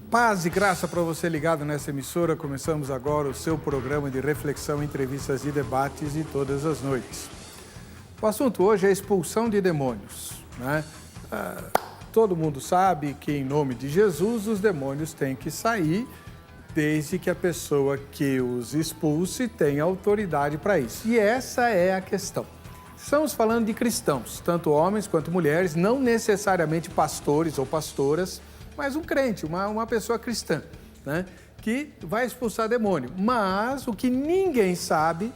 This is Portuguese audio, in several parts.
Paz e graça para você ligado nessa emissora. Começamos agora o seu programa de reflexão, entrevistas e debates de todas as noites. O assunto hoje é a expulsão de demônios, né? Todo mundo sabe que em nome de Jesus os demônios têm que sair, desde que a pessoa que os expulse tenha autoridade para isso. E essa é a questão. Estamos falando de cristãos, tanto homens quanto mulheres, não necessariamente pastores ou pastoras, mas um crente, uma pessoa cristã, né, que vai expulsar demônio. Mas o que ninguém sabe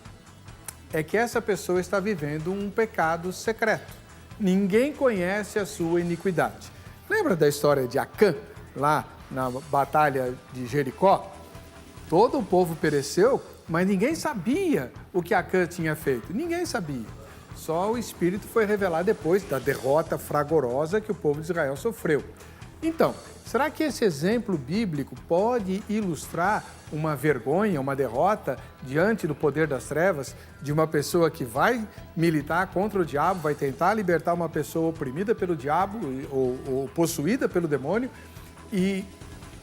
é que essa pessoa está vivendo um pecado secreto. Ninguém conhece a sua iniquidade. Lembra da história de Acã, lá na batalha de Jericó? Todo o povo pereceu, mas ninguém sabia o que Acã tinha feito. Ninguém sabia. Só o Espírito foi revelar depois da derrota fragorosa que o povo de Israel sofreu. Então, será que esse exemplo bíblico pode ilustrar uma vergonha, uma derrota diante do poder das trevas de uma pessoa que vai militar contra o diabo, vai tentar libertar uma pessoa oprimida pelo diabo ou possuída pelo demônio e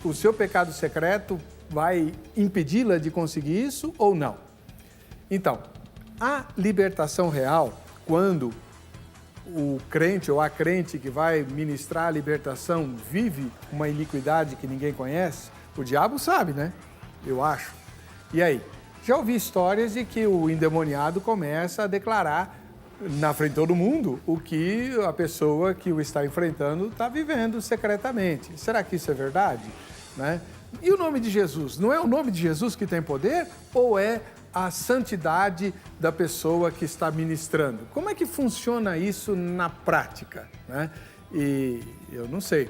o seu pecado secreto vai impedi-la de conseguir isso ou não? Então, a libertação real, quando o crente ou a crente que vai ministrar a libertação vive uma iniquidade que ninguém conhece, o diabo sabe, né? Eu acho. E aí? Já ouvi histórias de que o endemoniado começa a declarar na frente de todo mundo o que a pessoa que o está enfrentando está vivendo secretamente. Será que isso é verdade? Né? E o nome de Jesus? Não é o nome de Jesus que tem poder ou é a santidade da pessoa que está ministrando? Como é que funciona isso na prática, né? E eu não sei.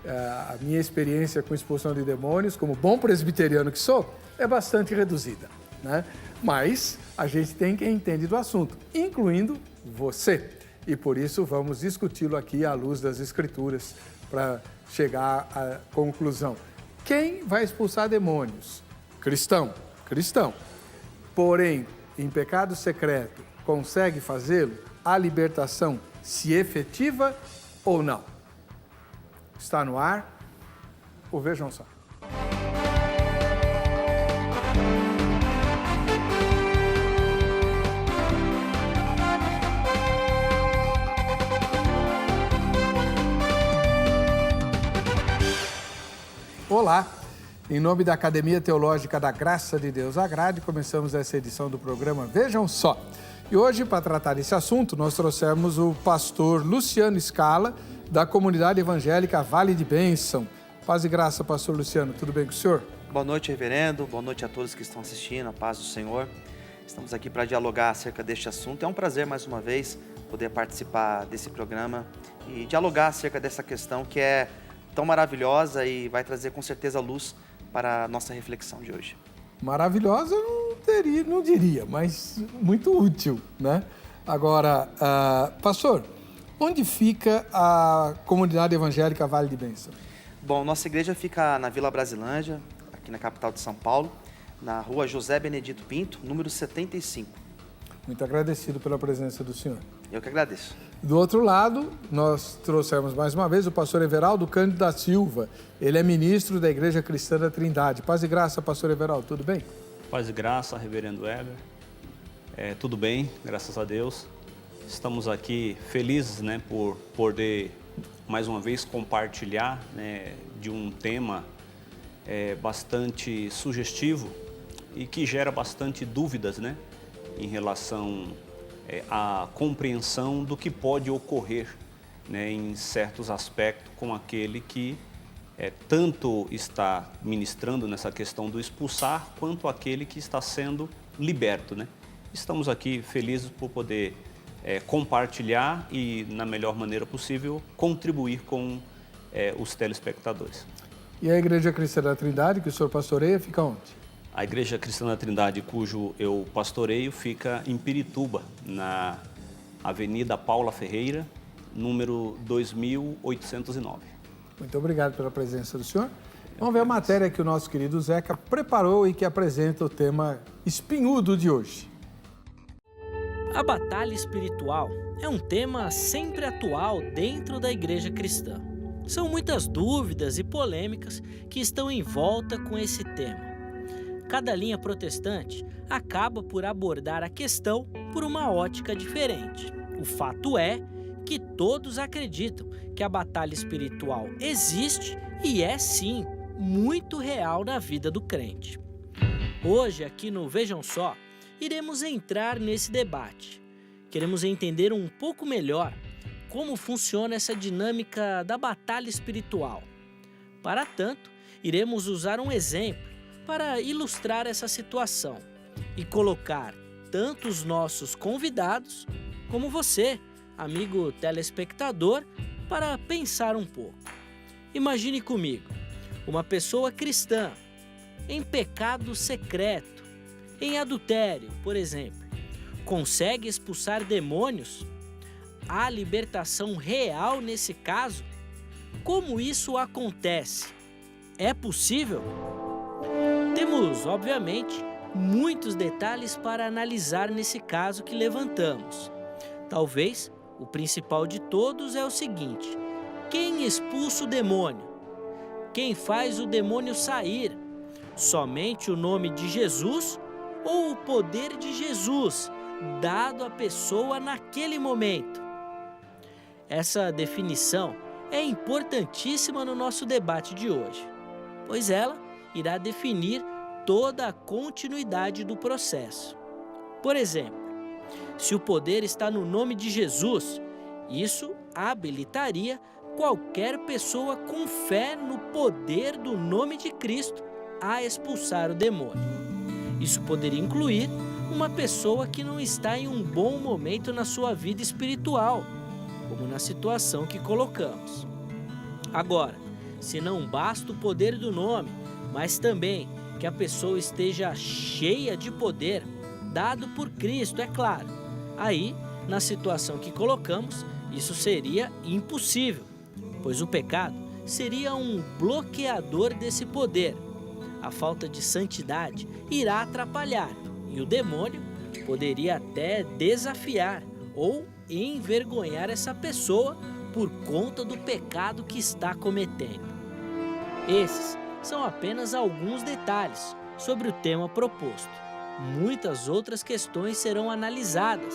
A minha experiência com expulsão de demônios, como bom presbiteriano que sou, é bastante reduzida, né? Mas a gente tem quem entende do assunto, incluindo você. E por isso vamos discuti-lo aqui à luz das Escrituras para chegar à conclusão. Quem vai expulsar demônios? Cristão. Cristão. Porém, em pecado secreto, consegue fazê-lo? A libertação se efetiva ou não? Está no ar? Ou vejam só. Olá! Em nome da Academia Teológica da Graça de Deus Agrade, começamos essa edição do programa Vejam Só. E hoje, para tratar desse assunto, nós trouxemos o pastor Luciano Scala, da comunidade evangélica Vale de Bênção. Paz e graça, pastor Luciano, tudo bem com o senhor? Boa noite, reverendo, boa noite a todos que estão assistindo, a paz do Senhor. Estamos aqui para dialogar acerca deste assunto. É um prazer, mais uma vez, poder participar desse programa e dialogar acerca dessa questão que é tão maravilhosa e vai trazer com certeza luz para a nossa reflexão de hoje. Maravilhosa não diria, mas muito útil, né? Agora, pastor, onde fica a comunidade evangélica Vale de Bênção? Bom, nossa igreja fica na Vila Brasilândia, aqui na capital de São Paulo, na rua José Benedito Pinto, número 75. Muito agradecido pela presença do senhor. Eu que agradeço. Do outro lado, nós trouxemos mais uma vez o pastor Everaldo Cândido da Silva. Ele é ministro da Igreja Cristã da Trindade. Paz e graça, pastor Everaldo, tudo bem? Paz e graça, reverendo Weber. Tudo bem, graças a Deus. Estamos aqui felizes, né, por poder mais uma vez compartilhar, né, de um tema bastante sugestivo e que gera bastante dúvidas, né, em relação à compreensão do que pode ocorrer, né, em certos aspectos com aquele que tanto está ministrando nessa questão do expulsar, quanto aquele que está sendo liberto, né? Estamos aqui felizes por poder compartilhar e, na melhor maneira possível, contribuir com os telespectadores. E a Igreja Cristã da Trindade, que o senhor pastoreia, fica onde? A Igreja Cristã da Trindade, cujo eu pastoreio, fica em Pirituba, na Avenida Paula Ferreira, número 2809. Muito obrigado pela presença do senhor. Vamos ver a matéria que o nosso querido Zeca preparou e que apresenta o tema espinhudo de hoje. A batalha espiritual é um tema sempre atual dentro da igreja cristã. São muitas dúvidas e polêmicas que estão em volta com esse tema. Cada linha protestante acaba por abordar a questão por uma ótica diferente. O fato é que todos acreditam que a batalha espiritual existe e é sim muito real na vida do crente. Hoje, aqui no Vejam Só, iremos entrar nesse debate. Queremos entender um pouco melhor como funciona essa dinâmica da batalha espiritual. Para tanto, iremos usar um exemplo para ilustrar essa situação e colocar tanto os nossos convidados como você, amigo telespectador, para pensar um pouco. Imagine comigo, uma pessoa cristã, em pecado secreto, em adultério, por exemplo, consegue expulsar demônios? Há libertação real nesse caso? Como isso acontece? É possível? Temos, obviamente, muitos detalhes para analisar nesse caso que levantamos. Talvez o principal de todos é o seguinte: quem expulsa o demônio? Quem faz o demônio sair? Somente o nome de Jesus ou o poder de Jesus dado à pessoa naquele momento? Essa definição é importantíssima no nosso debate de hoje, pois ela irá definir toda a continuidade do processo. Por exemplo, se o poder está no nome de Jesus, isso habilitaria qualquer pessoa com fé no poder do nome de Cristo a expulsar o demônio. Isso poderia incluir uma pessoa que não está em um bom momento na sua vida espiritual, como na situação que colocamos. Agora, se não basta o poder do nome, mas também que a pessoa esteja cheia de poder, dado por Cristo, é claro, aí, na situação que colocamos, isso seria impossível, pois o pecado seria um bloqueador desse poder. A falta de santidade irá atrapalhar e o demônio poderia até desafiar ou envergonhar essa pessoa por conta do pecado que está cometendo. Esses são apenas alguns detalhes sobre o tema proposto. Muitas outras questões serão analisadas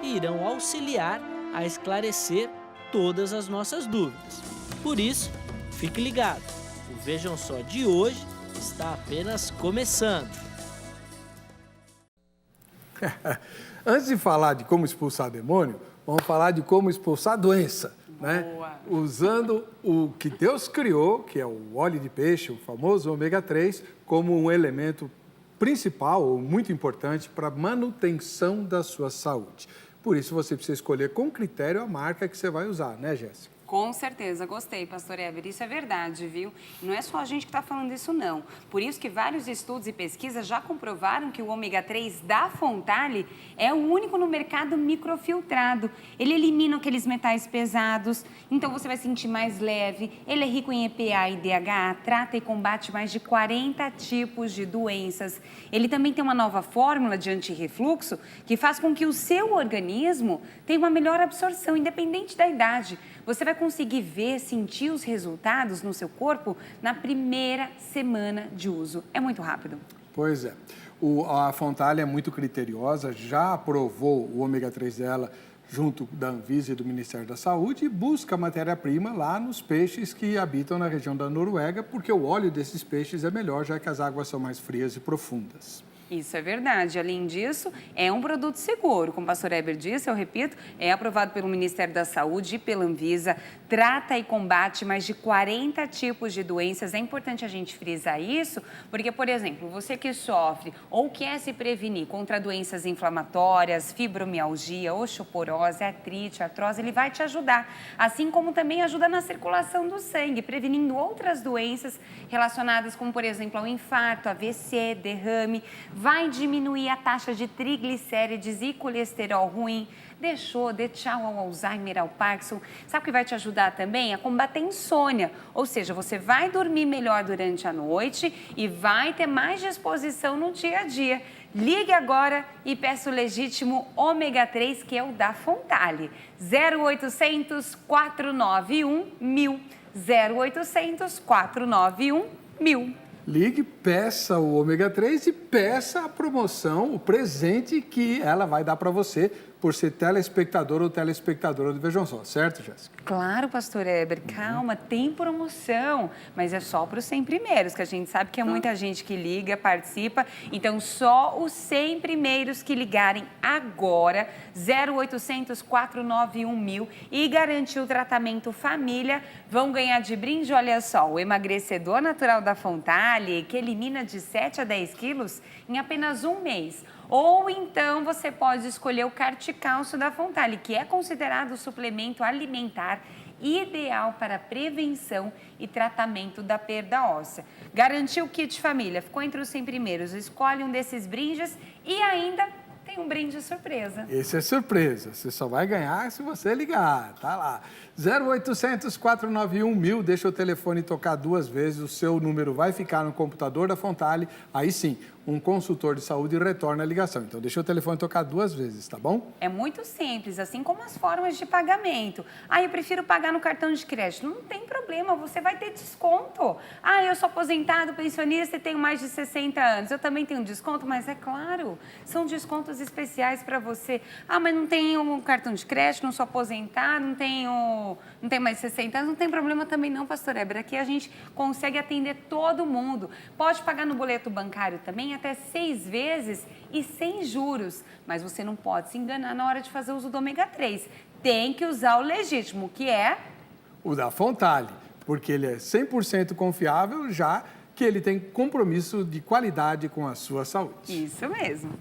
e irão auxiliar a esclarecer todas as nossas dúvidas. Por isso, fique ligado. O Vejam Só de hoje está apenas começando. Antes de falar de como expulsar demônio, vamos falar de como expulsar doença, né? Usando o que Deus criou, que é o óleo de peixe, o famoso ômega 3, como um elemento principal ou muito importante para a manutenção da sua saúde. Por isso, você precisa escolher com critério a marca que você vai usar, né, Jéssica? Com certeza, gostei, pastor Éber, isso é verdade, viu? Não é só a gente que está falando isso, não. Por isso que vários estudos e pesquisas já comprovaram que o ômega 3 da Fontale é o único no mercado microfiltrado. Ele elimina aqueles metais pesados, então você vai sentir mais leve. Ele é rico em EPA e DHA, trata e combate mais de 40 tipos de doenças. Ele também tem uma nova fórmula de antirrefluxo que faz com que o seu organismo tenha uma melhor absorção, independente da idade. Você vai conseguir ver, sentir os resultados no seu corpo na primeira semana de uso. É muito rápido. Pois é. A Fontale é muito criteriosa, já aprovou o ômega 3 dela junto da Anvisa e do Ministério da Saúde e busca matéria-prima lá nos peixes que habitam na região da Noruega, porque o óleo desses peixes é melhor, já que as águas são mais frias e profundas. Isso é verdade. Além disso, é um produto seguro. Como o pastor Éber disse, eu repito, é aprovado pelo Ministério da Saúde e pela Anvisa, trata e combate mais de 40 tipos de doenças. É importante a gente frisar isso, porque, por exemplo, você que sofre ou quer se prevenir contra doenças inflamatórias, fibromialgia, osteoporose, artrite, artrose, ele vai te ajudar. Assim como também ajuda na circulação do sangue, prevenindo outras doenças relacionadas como, por exemplo, ao infarto, AVC, derrame. Vai diminuir a taxa de triglicérides e colesterol ruim. Dê tchau ao Alzheimer, ao Parkinson. Sabe o que vai te ajudar também? A combater insônia. Ou seja, você vai dormir melhor durante a noite e vai ter mais disposição no dia a dia. Ligue agora e peça o legítimo ômega 3, que é o da Fontale. 0800 491 1000. 0800 491 1000. Ligue, peça o ômega 3 e peça a promoção, o presente que ela vai dar para você por ser telespectador ou telespectadora do Vejam Só, certo, Jéssica? Claro, pastor Heber, calma, tem promoção, mas é só para os 100 primeiros, que a gente sabe que é muita gente que liga, participa, então só os 100 primeiros que ligarem agora, 0800 491 1000 e garantir o tratamento família, vão ganhar de brinde, olha só, o emagrecedor natural da Fontale, que elimina de 7 a 10 quilos em apenas um mês. Ou então você pode escolher o Carticálcio da Fontale, que é considerado o suplemento alimentar ideal para prevenção e tratamento da perda óssea. Garantiu o kit família, ficou entre os 100 primeiros, escolhe um desses brindes e ainda tem um brinde surpresa. Esse é surpresa, você só vai ganhar se você ligar, tá lá. 0800 491 1000, deixa o telefone tocar 2 vezes, o seu número vai ficar no computador da Fontale, aí sim, um consultor de saúde retorna a ligação. Então, deixa o telefone tocar 2 vezes, tá bom? É muito simples, assim como as formas de pagamento. Eu prefiro pagar no cartão de crédito. Não tem problema, você vai ter desconto. Eu sou aposentado, pensionista e tenho mais de 60 anos. Eu também tenho desconto, mas é claro, são descontos especiais para você. Mas não tenho um cartão de crédito, não sou aposentado, não tenho mais de 60 anos. Não tem problema também não, pastor Heber. Aqui a gente consegue atender todo mundo. Pode pagar no boleto bancário também, até 6 vezes e sem juros. Mas você não pode se enganar na hora de fazer uso do ômega 3. Tem que usar o legítimo, que é... o da Fontale, porque ele é 100% confiável, já que ele tem compromisso de qualidade com a sua saúde. Isso mesmo.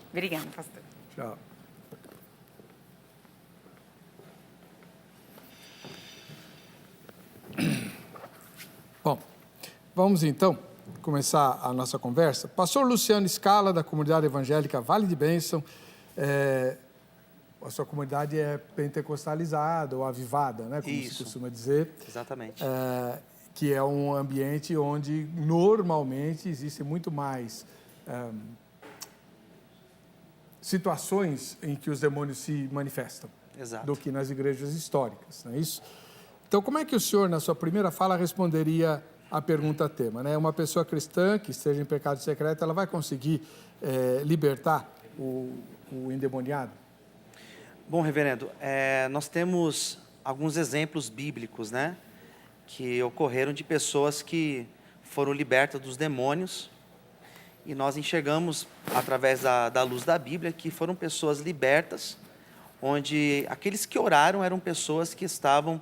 Obrigada, pastor. Tchau. Bom, vamos então começar a nossa conversa. Pastor Luciano Scala, da comunidade evangélica Vale de Bênção. A sua comunidade é pentecostalizada ou avivada, né? Como Isso. se costuma dizer. Exatamente. Que é um ambiente onde normalmente existe muito mais situações em que os demônios se manifestam. Exato. Do que nas igrejas históricas, não é isso? Então, como é que o senhor, na sua primeira fala, responderia a pergunta tema, né? Uma pessoa cristã que esteja em pecado secreto, ela vai conseguir libertar o endemoniado? Bom, reverendo, nós temos alguns exemplos bíblicos, né? Que ocorreram de pessoas que foram libertas dos demônios e nós enxergamos, através da luz da Bíblia, que foram pessoas libertas, onde aqueles que oraram eram pessoas que estavam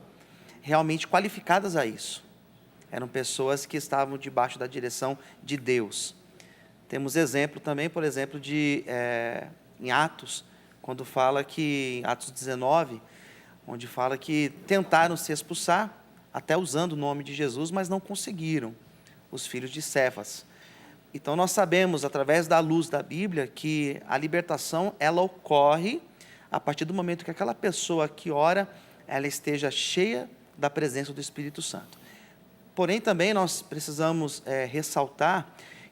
realmente qualificadas a isso. Eram pessoas que estavam debaixo da direção de Deus. Temos exemplo também, por exemplo, em Atos, quando fala que, em Atos 19, onde fala que tentaram se expulsar, até usando o nome de Jesus, mas não conseguiram, os filhos de Cefas. Então nós sabemos, através da luz da Bíblia, que a libertação, ela ocorre a partir do momento que aquela pessoa que ora, ela esteja cheia da presença do Espírito Santo. Porém, também nós precisamos ressaltar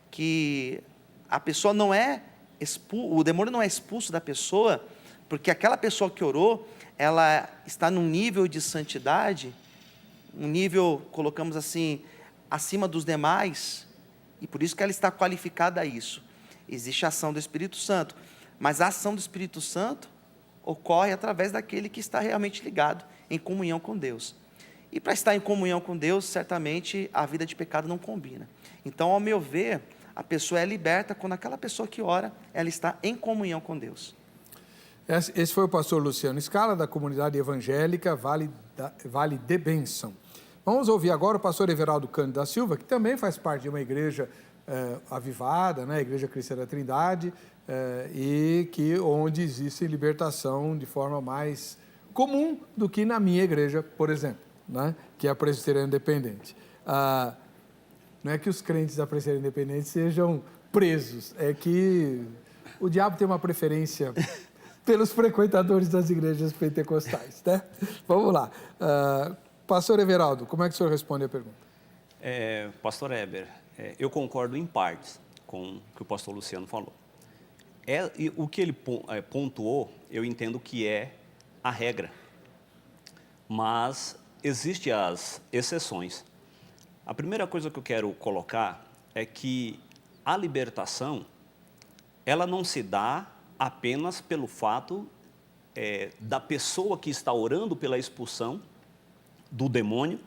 que a pessoa não é o demônio não é expulso da pessoa, porque aquela pessoa que orou, ela está num nível de santidade, um nível, colocamos assim, acima dos demais, e por isso que ela está qualificada a isso. Existe a ação do Espírito Santo, mas a ação do Espírito Santo ocorre através daquele que está realmente ligado, em comunhão com Deus. E para estar em comunhão com Deus, certamente a vida de pecado não combina. Então, ao meu ver, a pessoa é liberta quando aquela pessoa que ora, ela está em comunhão com Deus. Esse foi o pastor Luciano Scala, da comunidade evangélica Vale de Bênção. Vamos ouvir agora o pastor Everaldo Cândido da Silva, que também faz parte de uma igreja avivada, né? A Igreja Cristã da Trindade, onde existe libertação de forma mais comum do que na minha igreja, por exemplo, né? Que é a Presbiteriana Independente. Não é que os crentes da Presbiteriana Independente sejam presos, é que o diabo tem uma preferência pelos frequentadores das igrejas pentecostais, né? Vamos lá. Pastor Everaldo, como é que o senhor responde a pergunta? Pastor Heber, eu concordo em partes com o que o pastor Luciano falou. O que ele pontuou, eu entendo que é a regra. Mas existem as exceções. A primeira coisa que eu quero colocar é que a libertação, ela não se dá apenas pelo fato da pessoa que está orando pela expulsão do demônio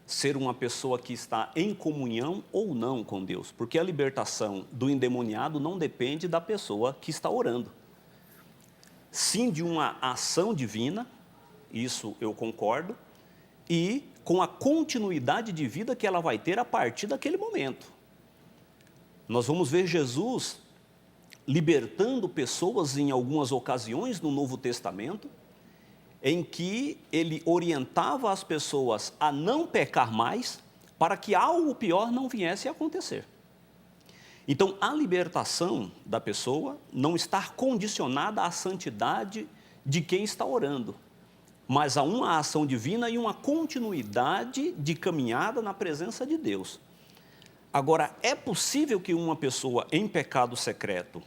ser uma pessoa que está em comunhão ou não com Deus, porque a libertação do endemoniado não depende da pessoa que está orando, sim de uma ação divina, isso eu concordo, e com a continuidade de vida que ela vai ter a partir daquele momento. Nós vamos ver Jesus libertando pessoas em algumas ocasiões no Novo Testamento, em que ele orientava as pessoas a não pecar mais, para que algo pior não viesse a acontecer. Então, a libertação da pessoa não está condicionada à santidade de quem está orando, mas a uma ação divina e uma continuidade de caminhada na presença de Deus. Agora, é possível que uma pessoa em pecado secreto,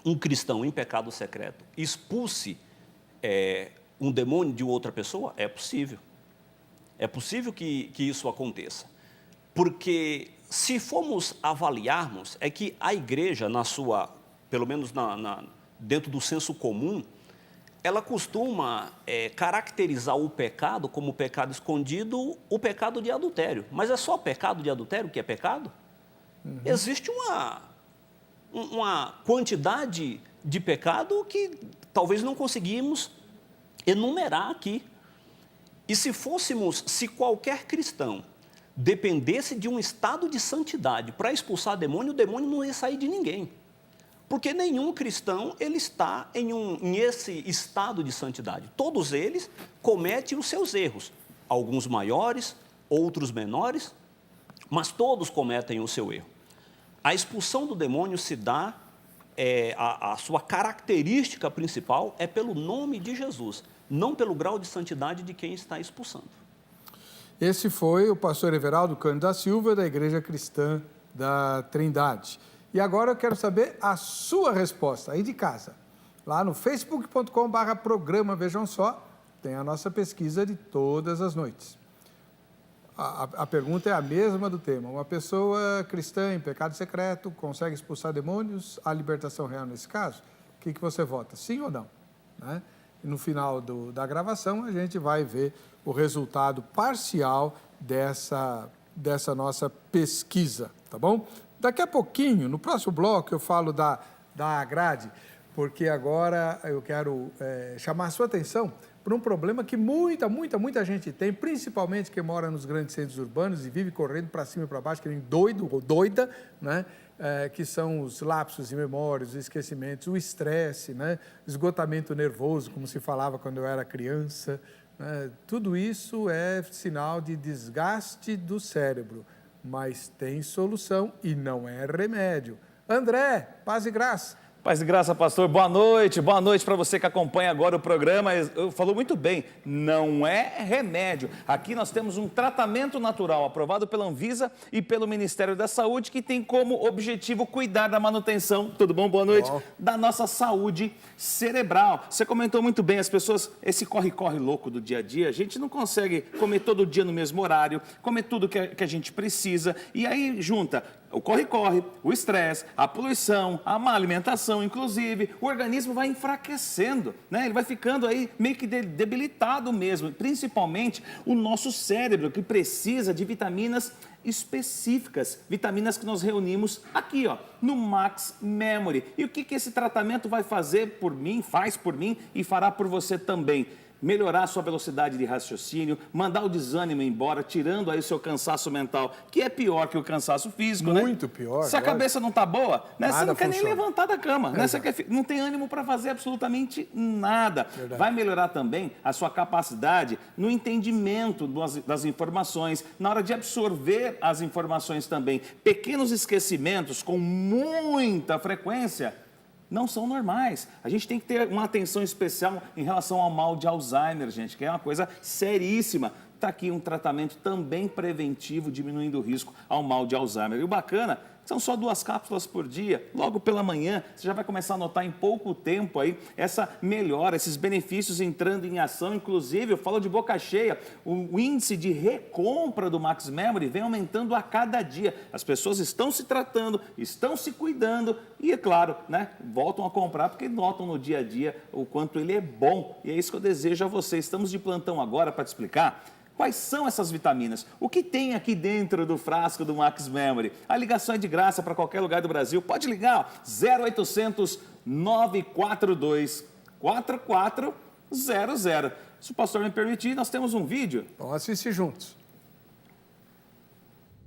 um cristão em pecado secreto, expulse um demônio de outra pessoa? É possível. É possível que isso aconteça. Porque se formos avaliarmos, é que a igreja, pelo menos dentro do senso comum, ela costuma caracterizar o pecado como pecado escondido, o pecado de adultério. Mas é só pecado de adultério que é pecado? Uhum. Existe uma quantidade de pecado que talvez não conseguimos enumerar aqui. E se qualquer cristão dependesse de um estado de santidade para expulsar demônio, o demônio não ia sair de ninguém. Porque nenhum cristão ele está em esse estado de santidade. Todos eles cometem os seus erros, alguns maiores, outros menores, mas todos cometem o seu erro. A expulsão do demônio se dá, a sua característica principal é pelo nome de Jesus, não pelo grau de santidade de quem está expulsando. Esse foi o pastor Everaldo Cândido da Silva, da Igreja Cristã da Trindade. E agora eu quero saber a sua resposta aí de casa. Lá no facebook.com/programa, vejam só, tem a nossa pesquisa de todas as noites. A pergunta é a mesma do tema. Uma pessoa cristã em pecado secreto consegue expulsar demônios? A libertação real nesse caso? O que você vota? Sim ou não? Né? E no final da gravação a gente vai ver o resultado parcial dessa nossa pesquisa, tá bom? Daqui a pouquinho, no próximo bloco, eu falo da grade, porque agora eu quero chamar a sua atenção para um problema que muita gente tem, principalmente quem mora nos grandes centros urbanos e vive correndo para cima e para baixo, que nem doido ou doida, né? Que são os lapsos de memória, os esquecimentos, o estresse, né? Esgotamento nervoso, como se falava quando eu era criança. Né? Tudo isso é sinal de desgaste do cérebro. Mas tem solução e não é remédio. André, paz e graça. Paz e graça, pastor. Boa noite para você que acompanha agora o programa. Falou muito bem, não é remédio. Aqui nós temos um tratamento natural aprovado pela Anvisa e pelo Ministério da Saúde que tem como objetivo cuidar da manutenção, tudo bom? Boa noite. Da nossa saúde cerebral. Você comentou muito bem, as pessoas, esse corre-corre louco do dia a dia, a gente não consegue comer todo dia no mesmo horário, comer tudo que a gente precisa e aí junta o corre-corre, o estresse, a poluição, a má alimentação, inclusive, o organismo vai enfraquecendo, né? Ele vai ficando aí meio que debilitado mesmo, principalmente o nosso cérebro, que precisa de vitaminas específicas, vitaminas que nós reunimos aqui, ó, no Max Memory. E o que esse tratamento vai fazer por mim, faz por mim e fará por você também? Melhorar a sua velocidade de raciocínio, mandar o desânimo embora, tirando aí o seu cansaço mental, que é pior que o cansaço físico, né? Muito pior. Se a cabeça não tá boa, né? Você não quer nem levantar da cama, né? Você não tem ânimo para fazer absolutamente nada. Verdade. Vai melhorar também a sua capacidade no entendimento das informações, na hora de absorver as informações também. Pequenos esquecimentos com muita frequência não são normais. A gente tem que ter uma atenção especial em relação ao mal de Alzheimer, gente, que é uma coisa seríssima. Está aqui um tratamento também preventivo, diminuindo o risco ao mal de Alzheimer. E o bacana, São só 2 cápsulas por dia, logo pela manhã. Você já vai começar a notar em pouco tempo aí essa melhora, esses benefícios entrando em ação. Inclusive, eu falo de boca cheia, o índice de recompra do Max Memory vem aumentando a cada dia. As pessoas estão se tratando, estão se cuidando e, é claro, né, voltam a comprar porque notam no dia a dia o quanto ele é bom. E é isso que eu desejo a você. Estamos de plantão agora para te explicar quais são essas vitaminas, o que tem aqui dentro do frasco do Max Memory. A ligação é de graça para qualquer lugar do Brasil. Pode ligar, 0800 942 4400. Se o pastor me permitir, nós temos um vídeo. Vamos assistir juntos.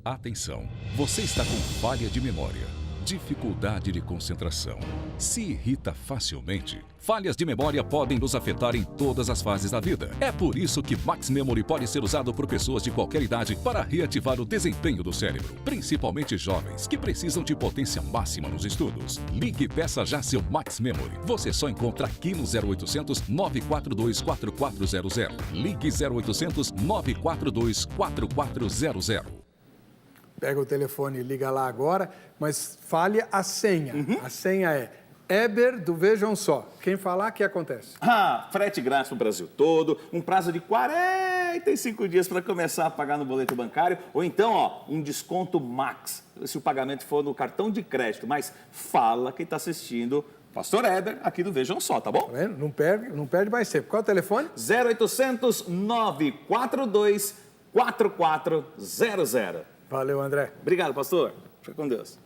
Atenção, você está com falha de memória, dificuldade de concentração, se irrita facilmente. Falhas de memória podem nos afetar em todas as fases da vida. É por isso que Max Memory pode ser usado por pessoas de qualquer idade para reativar o desempenho do cérebro, principalmente jovens que precisam de potência máxima nos estudos. Ligue e peça já seu Max Memory. Você só encontra aqui no 0800 942 4400. Ligue 0800 942 4400. Pega o telefone e liga lá agora, mas fale a senha. A senha é Eber do Vejam Só. Quem falar, o que acontece? Frete grátis para o Brasil todo, um prazo de 45 dias para começar a pagar no boleto bancário, ou então, um desconto max, se o pagamento for no cartão de crédito. Mas fala quem está assistindo, Pastor Eber, aqui do Vejam Só, tá bom? Tá vendo? Não perde mais tempo. Qual é o telefone? 0800 942 4400. Valeu, André. Obrigado, pastor. Fica com Deus.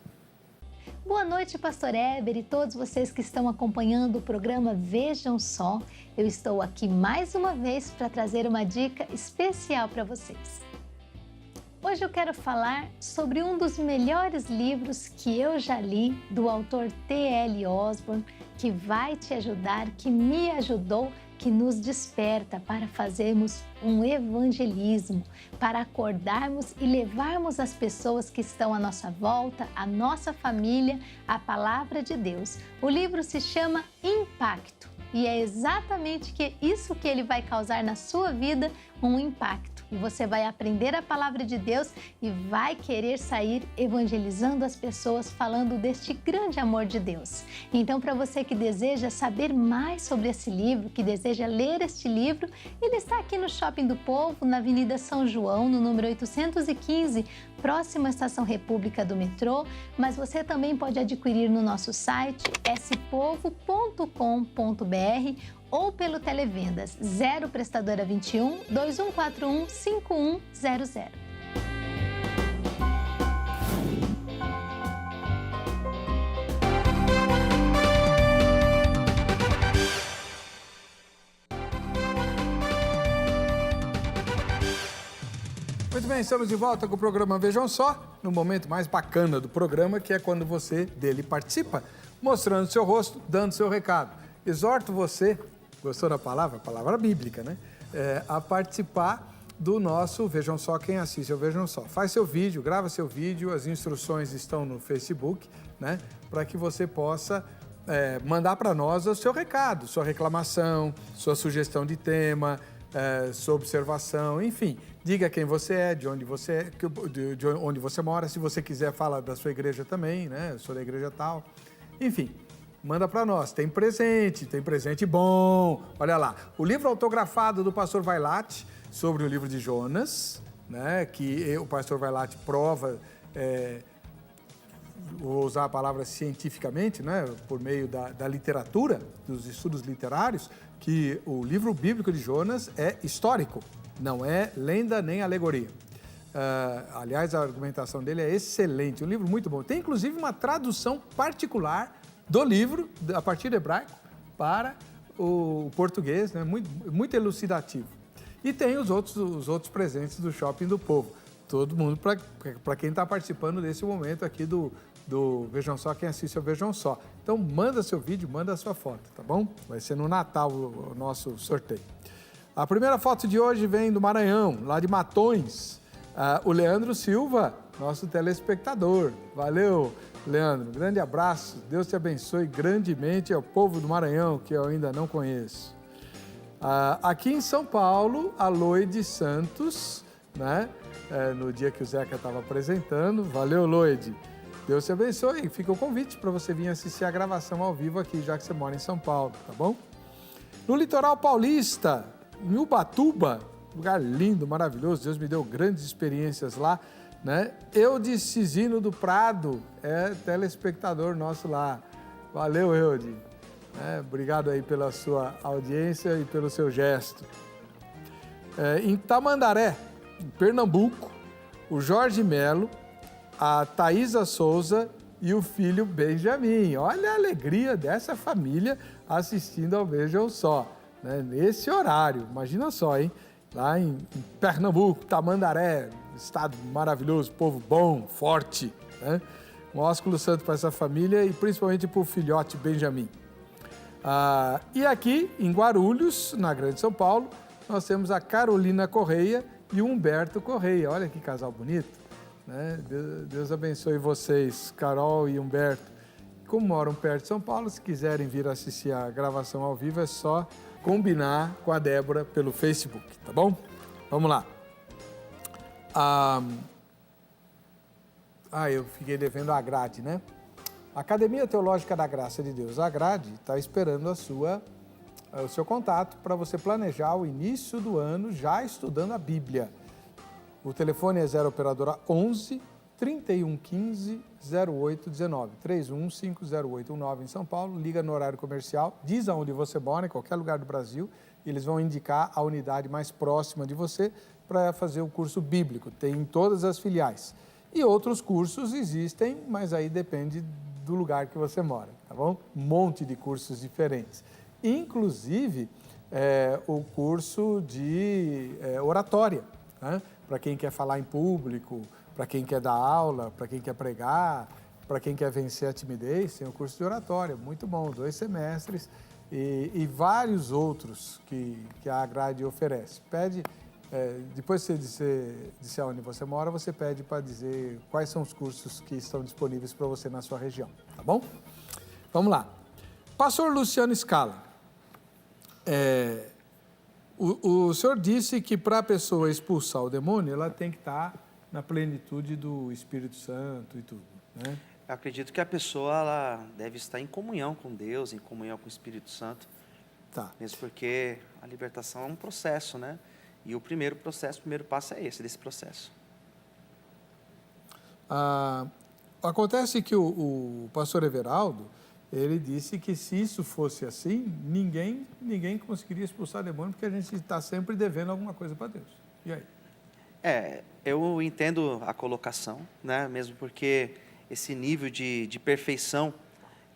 Boa noite, Pastor Eber e todos vocês que estão acompanhando o programa Vejam Só. Eu estou aqui mais uma vez para trazer uma dica especial para vocês. Hoje eu quero falar sobre um dos melhores livros que eu já li, do autor T.L. Osborne, que vai te ajudar, que me ajudou, que nos desperta para fazermos um evangelismo, para acordarmos e levarmos as pessoas que estão à nossa volta, a nossa família, a palavra de Deus. O livro se chama Impacto e é exatamente isso que ele vai causar na sua vida, um impacto. E você vai aprender a palavra de Deus e vai querer sair evangelizando as pessoas, falando deste grande amor de Deus. Então, para você que deseja saber mais sobre esse livro, que deseja ler este livro, ele está aqui no Shopping do Povo, na Avenida São João, no número 815, próximo à Estação República do metrô, mas você também pode adquirir no nosso site spovo.com.br ou pelo Televendas 0 Prestadora 21 2141 5100. Muito bem, estamos de volta com o programa Vejam Só, no momento mais bacana do programa, que é quando você dele participa, mostrando seu rosto, dando seu recado. Exorto você, gostou da palavra? Palavra bíblica, né? A participar do nosso Vejam Só, quem assiste ao Vejam Só. Faz seu vídeo, grava seu vídeo, as instruções estão no Facebook, né? Para que você possa mandar para nós o seu recado, sua reclamação, sua sugestão de tema, sua observação, enfim. Diga quem você é, de onde você mora. Se você quiser, fala da sua igreja também, né? Eu sou da igreja tal. Enfim, manda para nós. Tem presente bom. Olha lá, o livro autografado do pastor Vailate sobre o livro de Jonas, né? Que o pastor Vailate prova, vou usar a palavra cientificamente, né? Por meio da literatura, dos estudos literários, que o livro bíblico de Jonas é histórico, não é lenda nem alegoria. Aliás, a argumentação dele é excelente, um livro muito bom. Tem, inclusive, uma tradução particular do livro, a partir do hebraico, para o português, né? Muito elucidativo. E tem os outros presentes do Shopping do Povo. Todo mundo, para quem está participando desse momento aqui do Vejam Só, quem assiste ao Vejam Só. Então, manda seu vídeo, manda a sua foto, tá bom? Vai ser no Natal o nosso sorteio. A primeira foto de hoje vem do Maranhão, lá de Matões. O Leandro Silva, nosso telespectador. Valeu, Leandro. Grande abraço. Deus te abençoe grandemente ao povo do Maranhão, que eu ainda não conheço. Aqui em São Paulo, a Loide Santos, né? No dia que o Zeca estava apresentando. Valeu, Loide. Deus te abençoe. Fica o convite para você vir assistir a gravação ao vivo aqui, já que você mora em São Paulo, tá bom? No litoral paulista, em Ubatuba, lugar lindo, maravilhoso, Deus me deu grandes experiências lá, né? Eudicizino do Prado é telespectador nosso lá. Valeu, Eude. Obrigado aí pela sua audiência e pelo seu gesto. Em Tamandaré, em Pernambuco, o Jorge Melo, a Thaisa Souza e o filho Benjamin. Olha a alegria dessa família assistindo ao Vejam Só, né? Nesse horário, imagina só, hein? Lá em Pernambuco, Tamandaré, estado maravilhoso, povo bom, forte, né? Um ósculo santo para essa família e principalmente para o filhote Benjamin. E aqui, em Guarulhos, na Grande São Paulo, nós temos a Carolina Correia e o Humberto Correia. Olha que casal bonito, né? Deus abençoe vocês, Carol e Humberto. Como moram perto de São Paulo, se quiserem vir assistir a gravação ao vivo, é só combinar com a Débora pelo Facebook, tá bom? Vamos lá. Eu fiquei devendo a Agrade, né? A Academia Teológica da Graça de Deus, a Agrade, está esperando o seu contato para você planejar o início do ano já estudando a Bíblia. O telefone é 0 operadora 11 3115 0819, 3150819 em São Paulo, liga no horário comercial, diz aonde você mora, em qualquer lugar do Brasil, e eles vão indicar a unidade mais próxima de você para fazer o curso bíblico. Tem em todas as filiais. E outros cursos existem, mas aí depende do lugar que você mora, tá bom? Um monte de cursos diferentes. Inclusive, o curso de oratória, né? Para quem quer falar em público, para quem quer dar aula, para quem quer pregar, para quem quer vencer a timidez, tem o curso de oratória, muito bom, 2 semestres e vários outros que a Agrade oferece. Pede, depois que você disser onde você mora, você pede para dizer quais são os cursos que estão disponíveis para você na sua região, tá bom? Vamos lá. Pastor Luciano Scala, o senhor disse que para a pessoa expulsar o demônio, ela tem que estar na plenitude do Espírito Santo e tudo, né? Eu acredito que a pessoa ela deve estar em comunhão com Deus, em comunhão com o Espírito Santo. Tá. Mesmo porque a libertação é um processo, né? E o primeiro passo é esse, desse processo. Acontece que o pastor Everaldo, ele disse que se isso fosse assim, ninguém conseguiria expulsar demônio, porque a gente está sempre devendo alguma coisa para Deus. E aí? Eu entendo a colocação, né? Mesmo porque esse nível de perfeição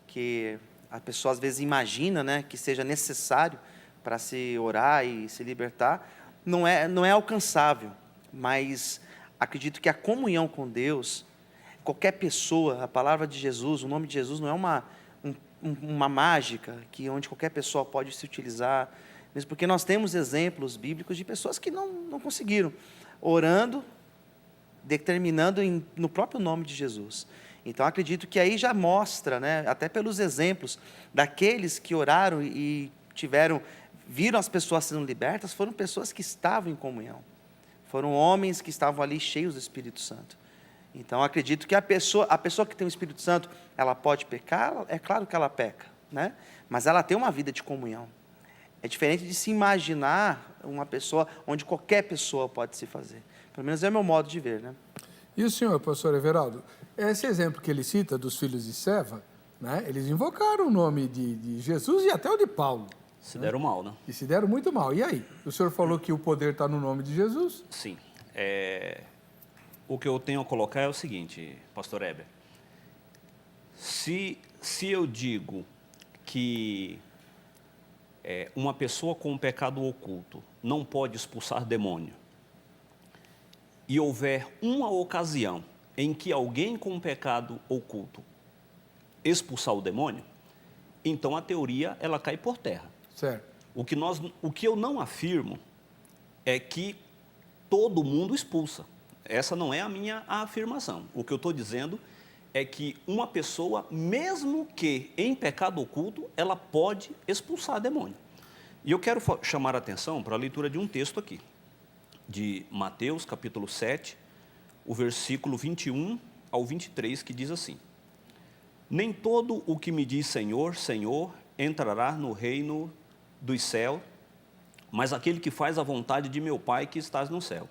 que a pessoa às vezes imagina, né, que seja necessário para se orar e se libertar, não é alcançável, mas acredito que a comunhão com Deus, qualquer pessoa, a palavra de Jesus, o nome de Jesus não é uma mágica onde qualquer pessoa pode se utilizar, mesmo porque nós temos exemplos bíblicos de pessoas que não conseguiram, orando, determinando no próprio nome de Jesus. Então, acredito que aí já mostra, né, até pelos exemplos daqueles que oraram e viram as pessoas sendo libertas, foram pessoas que estavam em comunhão. Foram homens que estavam ali cheios do Espírito Santo. Então, acredito que a pessoa que tem o Espírito Santo, ela pode pecar, é claro que ela peca, né? Mas ela tem uma vida de comunhão. É diferente de se imaginar uma pessoa onde qualquer pessoa pode se fazer. Pelo menos é o meu modo de ver, né? E o senhor, pastor Everaldo, esse exemplo que ele cita dos filhos de Seva, né, eles invocaram o nome de Jesus e até o de Paulo. Se deram mal, né? E se deram muito mal. E aí? O senhor falou que o poder está no nome de Jesus? Sim. O que eu tenho a colocar é o seguinte, pastor Heber. Se eu digo que uma pessoa com um pecado oculto não pode expulsar demônio, e houver uma ocasião em que alguém com um pecado oculto expulsar o demônio, então a teoria ela cai por terra. Certo. O que eu não afirmo é que todo mundo expulsa. Essa não é a minha afirmação. O que eu estou dizendo é que uma pessoa, mesmo que em pecado oculto, ela pode expulsar demônio. E eu quero chamar a atenção para a leitura de um texto aqui, de Mateus, capítulo 7, o versículo 21 ao 23, que diz assim: nem todo o que me diz Senhor, Senhor, entrará no reino dos céus, mas aquele que faz a vontade de meu Pai que estás no céu.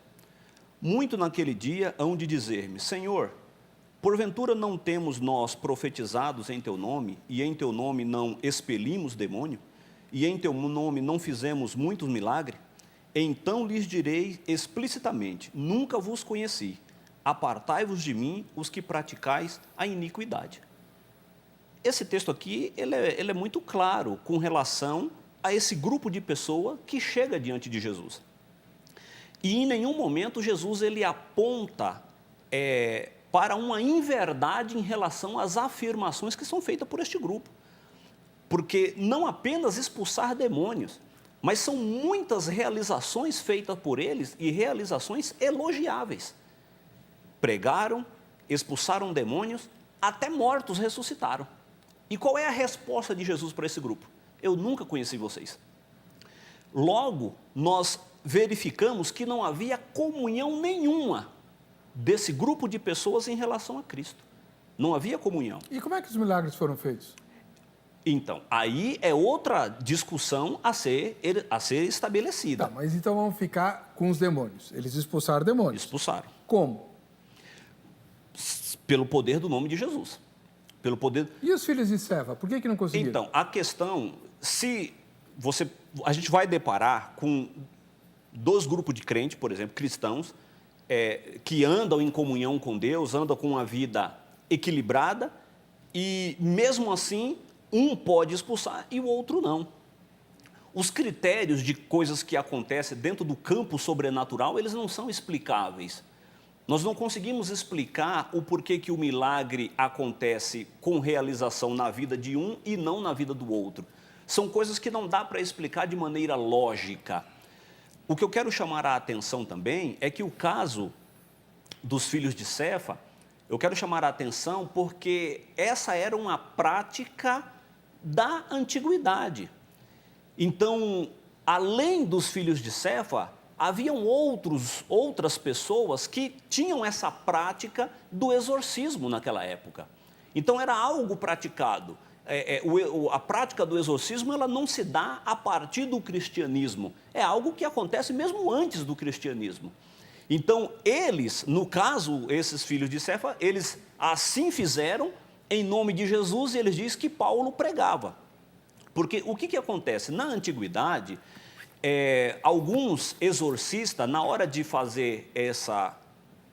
Muito naquele dia hão de dizer-me: Senhor, porventura não temos nós profetizados em teu nome, e em teu nome não expelimos demônio, e em teu nome não fizemos muitos milagres? Então lhes direi explicitamente: nunca vos conheci, apartai-vos de mim, os que praticais a iniquidade. Esse texto aqui, ele é muito claro com relação a esse grupo de pessoa que chega diante de Jesus. E em nenhum momento Jesus ele aponta para uma inverdade em relação às afirmações que são feitas por este grupo. Porque não apenas expulsar demônios, mas são muitas realizações feitas por eles e realizações elogiáveis. Pregaram, expulsaram demônios, até mortos ressuscitaram. E qual é a resposta de Jesus para esse grupo? Eu nunca conheci vocês. Logo, nós verificamos que não havia comunhão nenhuma desse grupo de pessoas em relação a Cristo. Não havia comunhão. E como é que os milagres foram feitos? Então, aí é outra discussão a ser estabelecida. Tá, mas então vamos ficar com os demônios. Eles expulsaram demônios. Expulsaram. Como? Pelo poder do nome de Jesus. Pelo poder... E os filhos de Seva, por que não conseguiram? Então, a questão, a gente vai deparar com dois grupos de crentes, por exemplo, cristãos, que andam em comunhão com Deus, andam com uma vida equilibrada, e mesmo assim, um pode expulsar e o outro não. Os critérios de coisas que acontecem dentro do campo sobrenatural, eles não são explicáveis. Nós não conseguimos explicar o porquê que o milagre acontece com realização na vida de um e não na vida do outro. São coisas que não dá para explicar de maneira lógica. O que eu quero chamar a atenção também é que o caso dos filhos de Cefa, eu quero chamar a atenção porque essa era uma prática da antiguidade. Então, além dos filhos de Cefa, haviam outras pessoas que tinham essa prática do exorcismo naquela época. Então, era algo praticado. A prática do exorcismo ela não se dá a partir do cristianismo. É algo que acontece mesmo antes do cristianismo. Então, eles, no caso, esses filhos de Cefa, eles assim fizeram em nome de Jesus, e eles dizem que Paulo pregava. Porque o que acontece? Na antiguidade, alguns exorcistas, na hora de fazer essa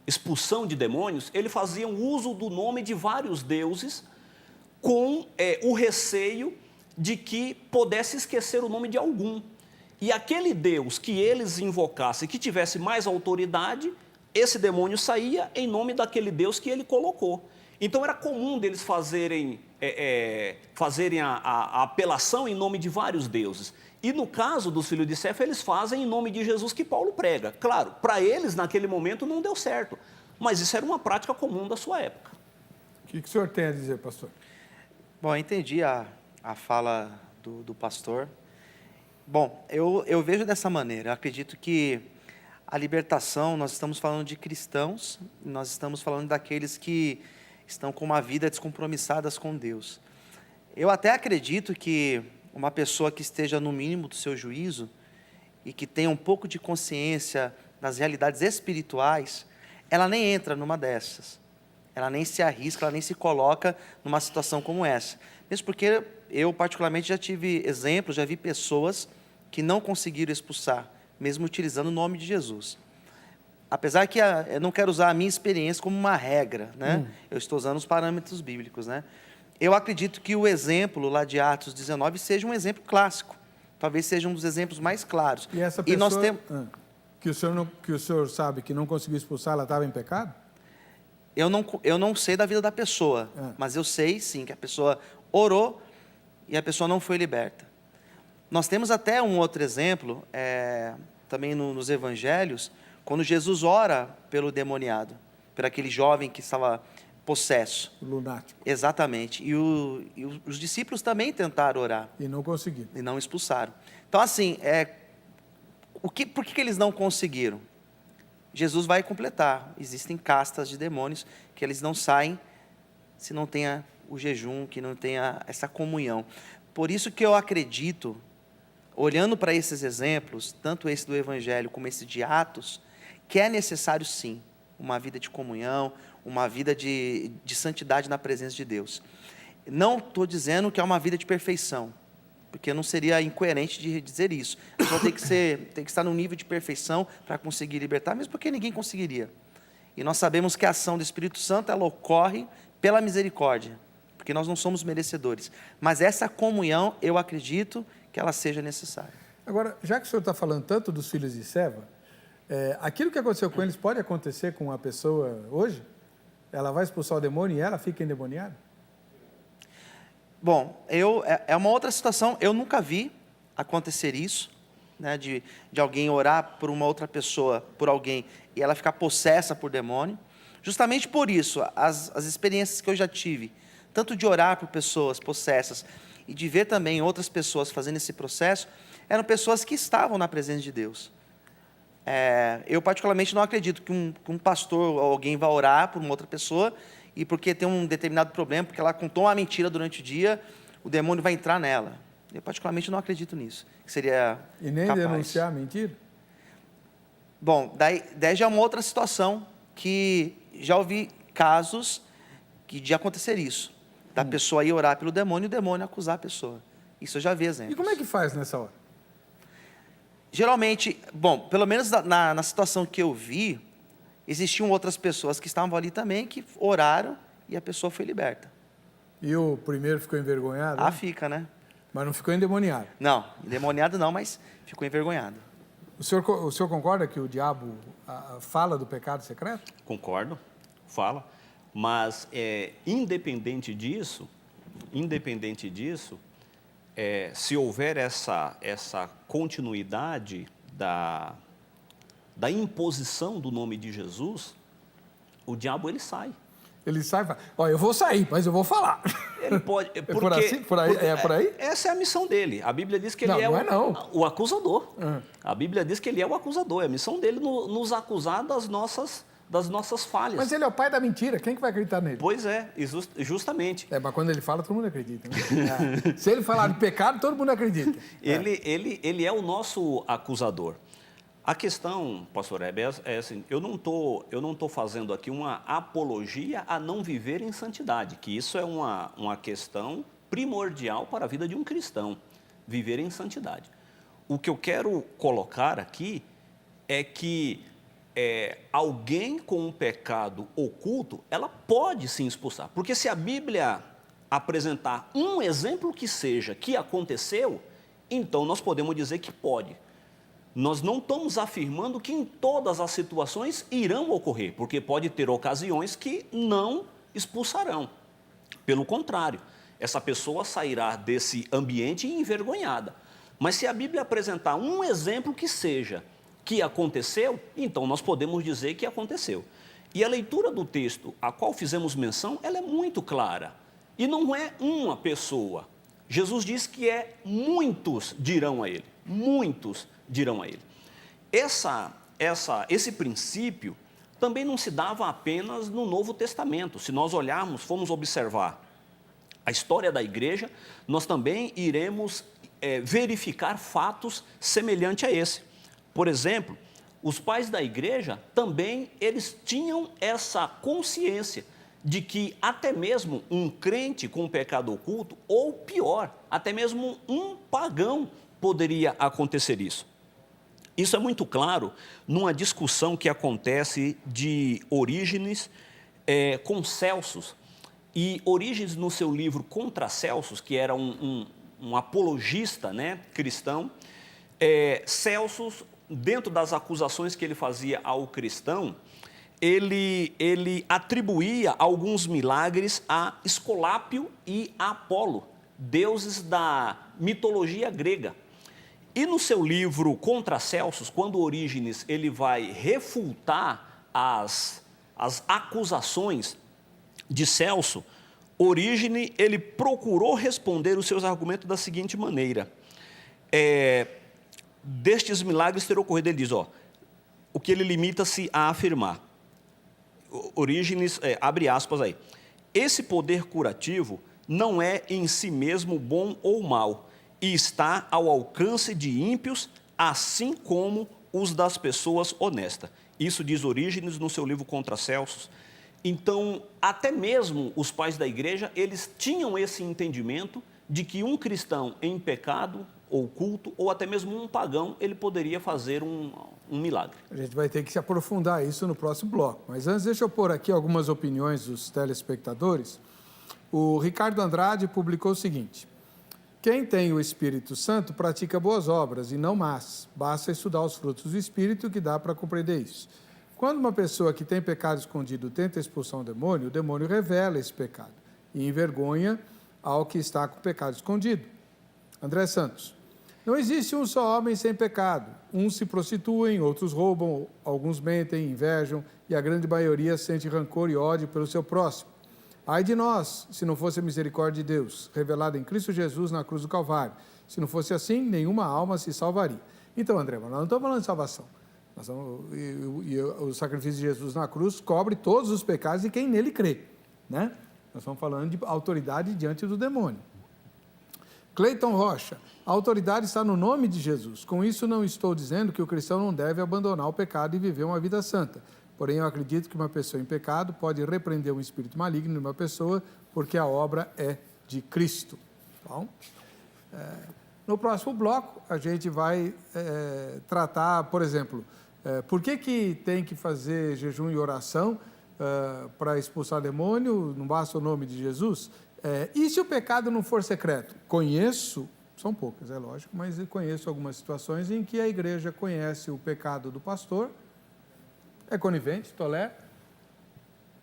expulsão de demônios, eles faziam uso do nome de vários deuses, com o receio de que pudesse esquecer o nome de algum. E aquele Deus que eles invocassem, que tivesse mais autoridade, esse demônio saía em nome daquele Deus que ele colocou. Então era comum deles fazerem a apelação em nome de vários deuses. E no caso dos filhos de Cefa, eles fazem em nome de Jesus que Paulo prega. Claro, para eles naquele momento não deu certo, mas isso era uma prática comum da sua época. O que o senhor tem a dizer, pastor? Bom, eu entendi a fala do pastor. Bom, eu vejo dessa maneira. Eu acredito que a libertação, nós estamos falando de cristãos, nós estamos falando daqueles que estão com uma vida descompromissadas com Deus. Eu até acredito que uma pessoa que esteja no mínimo do seu juízo e que tenha um pouco de consciência das realidades espirituais, ela nem entra numa dessas. Ela nem se arrisca, ela nem se coloca numa situação como essa. Mesmo porque eu, particularmente, já tive exemplos, já vi pessoas que não conseguiram expulsar, mesmo utilizando o nome de Jesus. Apesar que eu não quero usar a minha experiência como uma regra, né? Eu estou usando os parâmetros bíblicos, né? Eu acredito que o exemplo lá de Atos 19 seja um exemplo clássico. Talvez seja um dos exemplos mais claros. E essa pessoa que o senhor sabe que não conseguiu expulsar, ela estava em pecado? Eu não sei da vida da pessoa, mas eu sei, sim, que a pessoa orou e a pessoa não foi liberta. Nós temos até um outro exemplo, também nos evangelhos, quando Jesus ora pelo demoniado, por aquele jovem que estava possesso. Lunático. Exatamente. E os discípulos também tentaram orar. E não conseguiram. E não expulsaram. Então, assim, por que eles não conseguiram? Jesus vai completar. Existem castas de demônios que eles não saem se não tenha o jejum, que não tenha essa comunhão. Por isso que eu acredito, olhando para esses exemplos, tanto esse do Evangelho como esse de Atos, que é necessário sim uma vida de comunhão, uma vida de santidade na presença de Deus. Não estou dizendo que é uma vida de perfeição, porque não seria incoerente de dizer isso. A pessoa tem que estar num nível de perfeição para conseguir libertar, mesmo porque ninguém conseguiria. E nós sabemos que a ação do Espírito Santo, ela ocorre pela misericórdia, porque nós não somos merecedores. Mas essa comunhão, eu acredito que ela seja necessária. Agora, já que o senhor está falando tanto dos filhos de Seva, aquilo que aconteceu com eles pode acontecer com a pessoa hoje? Ela vai expulsar o demônio e ela fica endemoniada? Bom, é uma outra situação, eu nunca vi acontecer isso, né, de alguém orar por uma outra pessoa, por alguém, e ela ficar possessa por demônio. Justamente por isso, as experiências que eu já tive, tanto de orar por pessoas possessas e de ver também outras pessoas fazendo esse processo, eram pessoas que estavam na presença de Deus. Eu particularmente não acredito que um pastor ou alguém vá orar por uma outra pessoa e porque tem um determinado problema, porque ela contou uma mentira durante o dia, o demônio vai entrar nela. Eu particularmente não acredito nisso, que seria E nem capaz. denunciar a mentira? Bom, daí já é uma outra situação que já ouvi casos de acontecer isso, da pessoa ir orar pelo demônio e o demônio acusar a pessoa. Isso eu já vi exemplos. E como é que faz nessa hora? Geralmente, bom, pelo menos na situação que eu vi, existiam outras pessoas que estavam ali também, que oraram e a pessoa foi liberta. E o primeiro ficou envergonhado? Ah, fica, né? Mas não ficou endemoniado? Não, endemoniado não, mas ficou envergonhado. O senhor concorda que o diabo fala do pecado secreto? Concordo, fala, mas independente disso, se houver essa continuidade da imposição do nome de Jesus, o diabo ele sai. Ele sai e fala, ó, eu vou sair, mas eu vou falar. Ele pode, por aí? Essa é a missão dele. A Bíblia diz que ele o acusador. A Bíblia diz que ele é o acusador. É a missão dele nos acusar das nossas falhas. Mas ele é o pai da mentira, quem que vai acreditar nele? Pois é, justamente. Mas quando ele fala, todo mundo acredita. Né? Se ele falar de pecado, todo mundo acredita. Ele é o nosso acusador. A questão, pastor Heber, é assim, eu não tô fazendo aqui uma apologia a não viver em santidade, que isso é uma questão primordial para a vida de um cristão, viver em santidade. O que eu quero colocar aqui é que alguém com um pecado oculto, ela pode sim expulsar, porque se a Bíblia apresentar um exemplo que seja que aconteceu, então nós podemos dizer que pode. Nós não estamos afirmando que em todas as situações irão ocorrer, porque pode ter ocasiões que não expulsarão. Pelo contrário, essa pessoa sairá desse ambiente envergonhada. Mas se a Bíblia apresentar um exemplo que seja que aconteceu, então nós podemos dizer que aconteceu. E a leitura do texto a qual fizemos menção, ela é muito clara. E não é uma pessoa. Jesus diz que muitos dirão a ele. Muitos dirão a ele. Esse princípio também não se dava apenas no Novo Testamento. Se nós formos observar a história da igreja, nós também iremos verificar fatos semelhantes a esse. Por exemplo, os pais da igreja também, eles tinham essa consciência de que até mesmo um crente com um pecado oculto, ou pior, até mesmo um pagão, poderia acontecer isso. Isso é muito claro numa discussão que acontece de Orígenes com Celsus. E Orígenes, no seu livro Contra Celsus, que era um apologista, né, cristão, Celsus, dentro das acusações que ele fazia ao cristão, ele atribuía alguns milagres a Esculápio e a Apolo, deuses da mitologia grega. E no seu livro Contra Celsus, quando Orígenes ele vai refutar as acusações de Celso, Orígenes ele procurou responder os seus argumentos da seguinte maneira: destes milagres ter ocorrido, ele diz, o que ele limita-se a afirmar. Orígenes, abre aspas aí. Esse poder curativo não é em si mesmo bom ou mal, e está ao alcance de ímpios, assim como os das pessoas honestas. Isso diz Orígenes no seu livro Contra Celsos. Então, até mesmo os pais da igreja, eles tinham esse entendimento de que um cristão em pecado, oculto, ou até mesmo um pagão, ele poderia fazer um milagre. A gente vai ter que se aprofundar isso no próximo bloco. Mas antes, deixa eu pôr aqui algumas opiniões dos telespectadores. O Ricardo Andrade publicou o seguinte: quem tem o Espírito Santo pratica boas obras e não más. Basta estudar os frutos do Espírito que dá para compreender isso. Quando uma pessoa que tem pecado escondido tenta expulsar um demônio, o demônio revela esse pecado e envergonha ao que está com o pecado escondido. André Santos: não existe um só homem sem pecado. Uns se prostituem, outros roubam, alguns mentem, invejam, e a grande maioria sente rancor e ódio pelo seu próximo. Ai de nós, se não fosse a misericórdia de Deus, revelada em Cristo Jesus na cruz do Calvário. Se não fosse assim, nenhuma alma se salvaria. Então, André, nós não estamos falando de salvação. E o sacrifício de Jesus na cruz cobre todos os pecados de quem nele crê, né? Nós estamos falando de autoridade diante do demônio. Cleiton Rocha: a autoridade está no nome de Jesus. Com isso, não estou dizendo que o cristão não deve abandonar o pecado e viver uma vida santa. Porém, eu acredito que uma pessoa em pecado pode repreender um espírito maligno em uma pessoa, porque a obra é de Cristo. Bom, no próximo bloco, a gente vai tratar, por exemplo, por que tem que fazer jejum e oração para expulsar demônio? Não basta o nome de Jesus? E se o pecado não for secreto? Conheço, são poucas, é lógico, mas eu conheço algumas situações em que a igreja conhece o pecado do pastor, é conivente, tolera.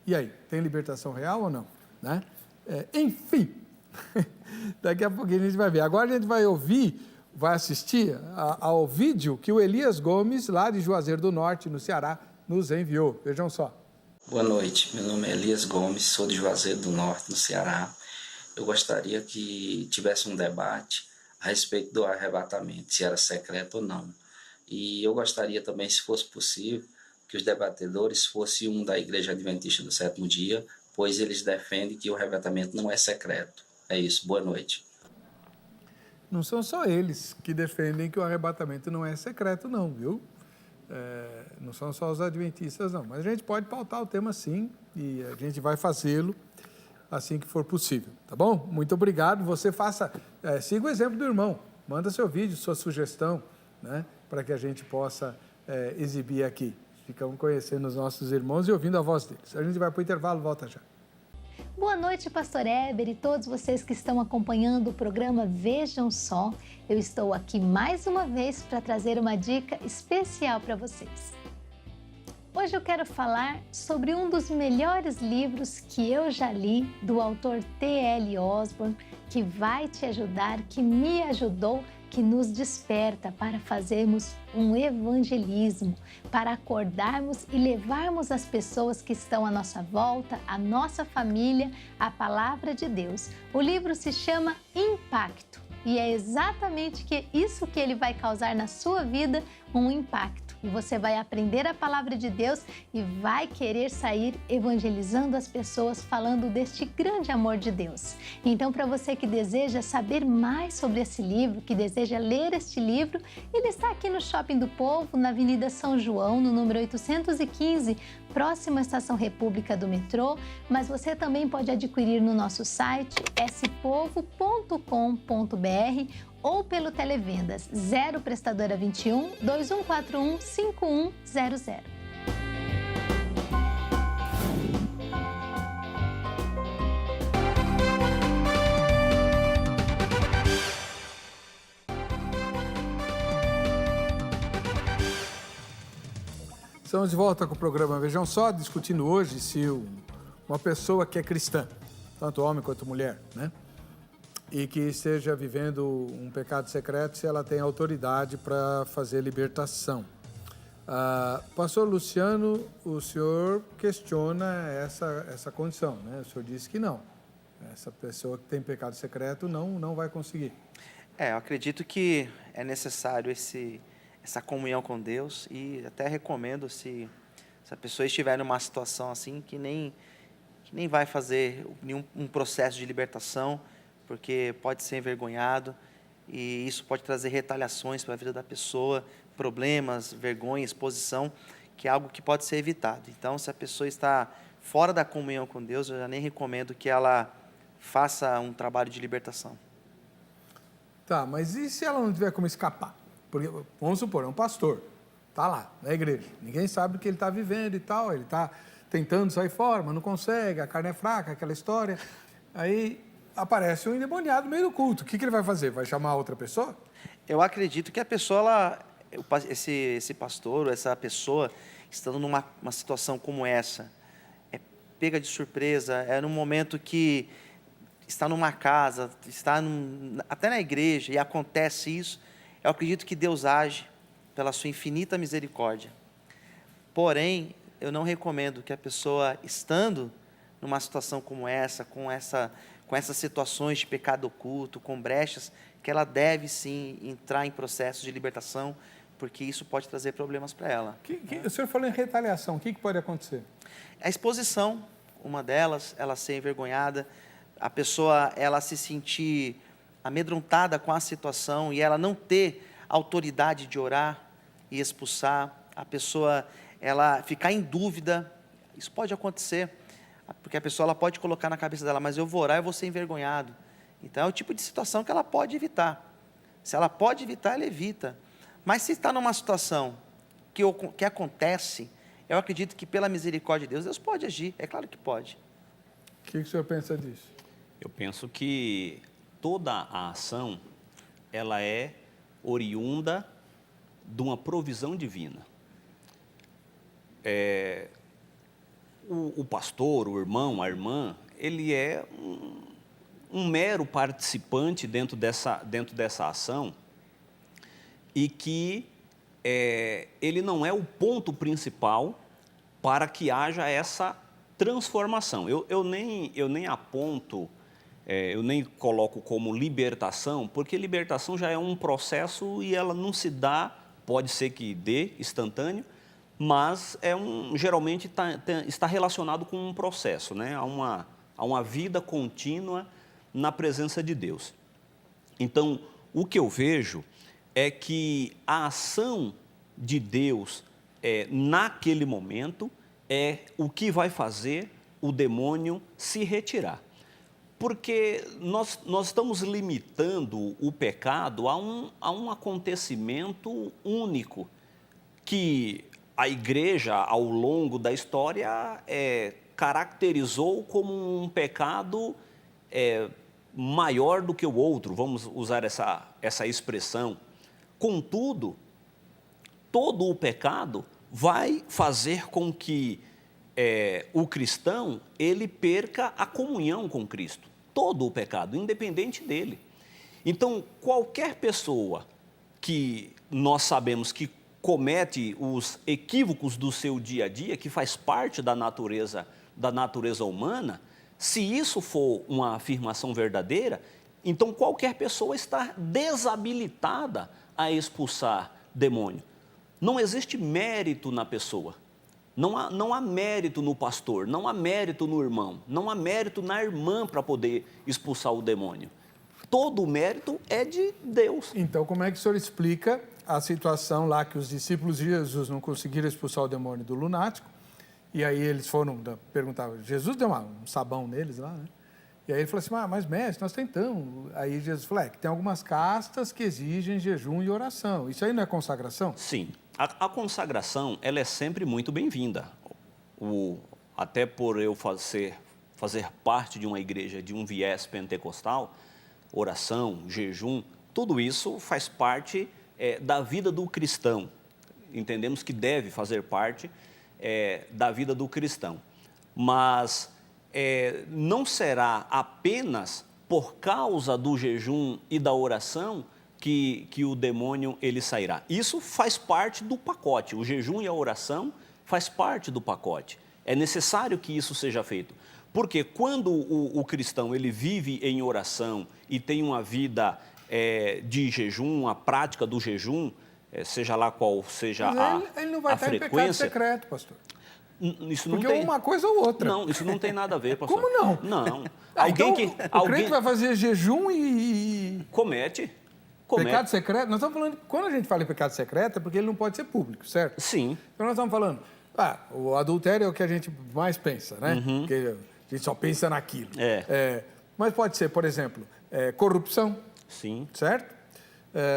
E aí, tem libertação real ou não? Né? Enfim, daqui a pouquinho a gente vai ver. Agora a gente vai ouvir, vai assistir ao vídeo que o Elias Gomes, lá de Juazeiro do Norte, no Ceará, nos enviou. Vejam só. Boa noite, meu nome é Elias Gomes, sou de Juazeiro do Norte, no Ceará. Eu gostaria que tivesse um debate a respeito do arrebatamento, se era secreto ou não. E eu gostaria também, se fosse possível, que os debatedores fossem um da Igreja Adventista do Sétimo Dia, pois eles defendem que o arrebatamento não é secreto. É isso, boa noite. Não são só eles que defendem que o arrebatamento não é secreto, não, viu? Não são só os adventistas, não. Mas a gente pode pautar o tema sim, e a gente vai fazê-lo assim que for possível, tá bom? Muito obrigado. Você siga o exemplo do irmão. Manda seu vídeo, sua sugestão, né? Para que a gente possa exibir aqui. Ficamos conhecendo os nossos irmãos e ouvindo a voz deles. A gente vai para o intervalo, volta já. Boa noite, Pastor Éber e todos vocês que estão acompanhando o programa Vejam Só. Eu estou aqui mais uma vez para trazer uma dica especial para vocês. Hoje eu quero falar sobre um dos melhores livros que eu já li, do autor T.L. Osborne, que vai te ajudar, que me ajudou, que nos desperta para fazermos um evangelismo, para acordarmos e levarmos as pessoas que estão à nossa volta, a nossa família, a palavra de Deus. O livro se chama Impacto e é exatamente isso que ele vai causar na sua vida, um impacto. E você vai aprender a palavra de Deus e vai querer sair evangelizando as pessoas, falando deste grande amor de Deus. Então, para você que deseja saber mais sobre esse livro, que deseja ler este livro, ele está aqui no Shopping do Povo, na Avenida São João, no número 815, próximo à Estação República do metrô, mas você também pode adquirir no nosso site spovo.com.br ou pelo Televendas 0 Prestadora 21 2141 5100. Estamos de volta com o programa Vejam Só, discutindo hoje se uma pessoa que é cristã, tanto homem quanto mulher, né? E que esteja vivendo um pecado secreto, se ela tem autoridade para fazer libertação. Pastor Luciano, o senhor questiona essa condição, né? O senhor disse que não. Essa pessoa que tem pecado secreto não vai conseguir. Eu acredito que é necessário essa comunhão com Deus, e até recomendo, se a pessoa estiver numa situação assim, que nem vai fazer nenhum processo de libertação, porque pode ser envergonhado, e isso pode trazer retaliações para a vida da pessoa, problemas, vergonha, exposição, que é algo que pode ser evitado. Então, se a pessoa está fora da comunhão com Deus, eu já nem recomendo que ela faça um trabalho de libertação. Tá, mas e se ela não tiver como escapar? Porque, vamos supor, é um pastor, está lá na igreja, ninguém sabe o que ele está vivendo e tal, ele está tentando sair fora, mas não consegue, a carne é fraca, aquela história. Aí aparece um endemoniado no meio do culto. O que ele vai fazer? Vai chamar outra pessoa? Eu acredito que a pessoa, esse pastor, essa pessoa, estando numa situação como essa, é pega de surpresa, é num momento que está numa casa, está até na igreja, e acontece isso, eu acredito que Deus age pela sua infinita misericórdia. Porém, eu não recomendo que a pessoa, estando numa situação como essa, com essas situações de pecado oculto, com brechas, que ela deve sim entrar em processo de libertação, porque isso pode trazer problemas para ela. O senhor falou em retaliação, o que pode acontecer? A exposição, uma delas, ela ser envergonhada, a pessoa ela se sentir amedrontada com a situação e ela não ter autoridade de orar e expulsar, a pessoa ela ficar em dúvida, isso pode acontecer, porque a pessoa ela pode colocar na cabeça dela, mas eu vou orar e vou ser envergonhado. Então é o tipo de situação que ela pode evitar. Se ela pode evitar, ela evita. Mas se está numa situação que acontece, eu acredito que pela misericórdia de Deus, Deus pode agir, é claro que pode. O que o senhor pensa disso? Eu penso que toda a ação, ela é oriunda de uma provisão divina. O pastor, o irmão, a irmã, ele é um mero participante dentro dessa ação, e que ele não é o ponto principal para que haja essa transformação. Eu nem aponto, eu nem coloco como libertação, porque libertação já é um processo e ela não se dá, pode ser que dê instantâneo, mas geralmente está relacionado com um processo, né? a uma vida contínua na presença de Deus. Então, o que eu vejo é que a ação de Deus naquele momento é o que vai fazer o demônio se retirar. Porque nós estamos limitando o pecado a um acontecimento único, que a igreja, ao longo da história, caracterizou como um pecado maior do que o outro, vamos usar essa expressão. Contudo, todo o pecado vai fazer com que o cristão ele perca a comunhão com Cristo. Todo o pecado, independente dele. Então, qualquer pessoa que nós sabemos que comete os equívocos do seu dia a dia, que faz parte da natureza humana, se isso for uma afirmação verdadeira, então qualquer pessoa está desabilitada a expulsar demônio. Não existe mérito na pessoa. Não há mérito no pastor, não há mérito no irmão, não há mérito na irmã para poder expulsar o demônio. Todo o mérito é de Deus. Então, como é que o senhor explica a situação lá que os discípulos de Jesus não conseguiram expulsar o demônio do lunático? E aí eles foram perguntar, Jesus deu um sabão neles lá, né? E aí ele falou assim, mas mestre, nós tentamos. Aí Jesus falou, que tem algumas castas que exigem jejum e oração. Isso aí não é consagração? Sim. A consagração, ela é sempre muito bem-vinda. Até por eu fazer parte de uma igreja de um viés pentecostal, oração, jejum, tudo isso faz parte da vida do cristão. Entendemos que deve fazer parte da vida do cristão. Mas não será apenas por causa do jejum e da oração que o demônio ele sairá. Isso faz parte do pacote. O jejum e a oração faz parte do pacote. É necessário que isso seja feito. Porque quando o cristão ele vive em oração e tem uma vida de jejum, a prática do jejum, seja lá qual seja Mas ele não vai a estar em pecado frequência... secreto, pastor. Isso não Porque tem... uma coisa ou outra. Não, isso não tem nada a ver, pastor. Como não? Não. Então, o crente vai fazer jejum e... Comete. Pecado secreto? Nós estamos falando... Quando a gente fala em pecado secreto, é porque ele não pode ser público, certo? Sim. Então, nós estamos falando... o adultério é o que a gente mais pensa, né? Porque a gente só pensa naquilo. Mas pode ser, por exemplo, corrupção. Sim. Certo?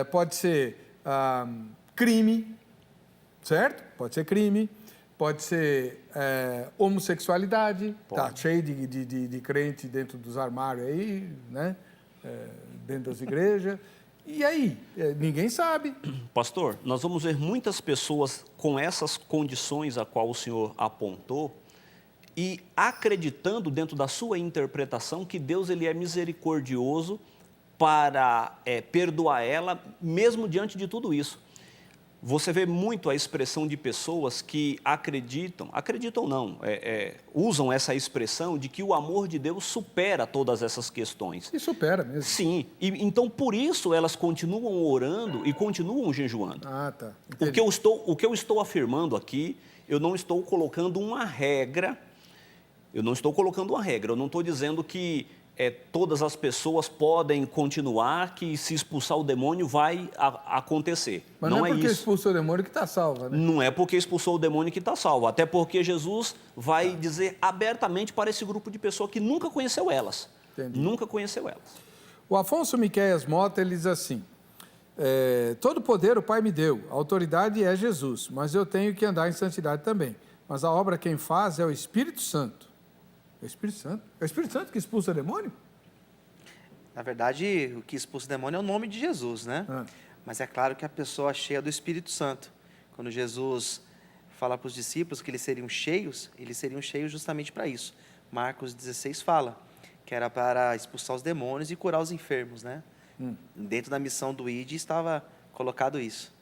Pode ser crime. Certo? Pode ser crime. Pode ser homossexualidade. Tá cheio de crente dentro dos armários aí, né? Dentro das igrejas. E aí? Ninguém sabe. Pastor, nós vamos ver muitas pessoas com essas condições a qual o senhor apontou e acreditando dentro da sua interpretação que Deus ele é misericordioso para perdoar ela, mesmo diante de tudo isso. Você vê muito a expressão de pessoas que acreditam não, usam essa expressão de que o amor de Deus supera todas essas questões. E supera mesmo. Sim, então por isso elas continuam orando e continuam jejuando. Tá. O que eu estou afirmando aqui, eu não estou colocando uma regra, eu não estou dizendo que todas as pessoas podem continuar, que se expulsar o demônio vai acontecer. Mas não é porque expulsou o demônio que está salva, né? Não é porque expulsou o demônio que está salvo, até porque Jesus vai dizer abertamente para esse grupo de pessoas que nunca conheceu elas. Entendi. Nunca conheceu elas. O Afonso Miqueias Mota, ele diz assim, todo poder o Pai me deu, a autoridade é Jesus, mas eu tenho que andar em santidade também. Mas a obra quem faz é o Espírito Santo. É o Espírito Santo? É o Espírito Santo que expulsa o demônio? Na verdade, o que expulsa o demônio é o nome de Jesus, né? Mas é claro que a pessoa cheia do Espírito Santo. Quando Jesus fala para os discípulos que eles seriam cheios justamente para isso. Marcos 16 fala que era para expulsar os demônios e curar os enfermos, né? Dentro da missão do ID estava colocado isso.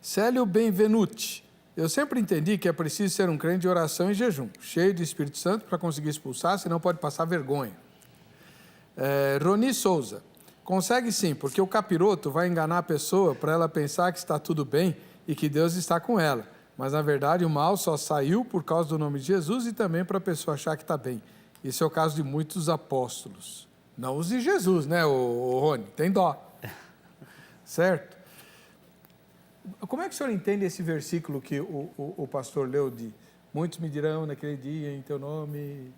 Célio Benvenuti. Eu sempre entendi que é preciso ser um crente de oração e jejum, cheio do Espírito Santo para conseguir expulsar, senão pode passar vergonha. Roni Souza. Consegue sim, porque o capiroto vai enganar a pessoa para ela pensar que está tudo bem e que Deus está com ela. Mas, na verdade, o mal só saiu por causa do nome de Jesus e também para a pessoa achar que está bem. Esse é o caso de muitos apóstolos. Não os de Jesus, né, o Rony? Tem dó. Certo? Como é que o senhor entende esse versículo que o pastor leu de muitos me dirão naquele dia em teu nome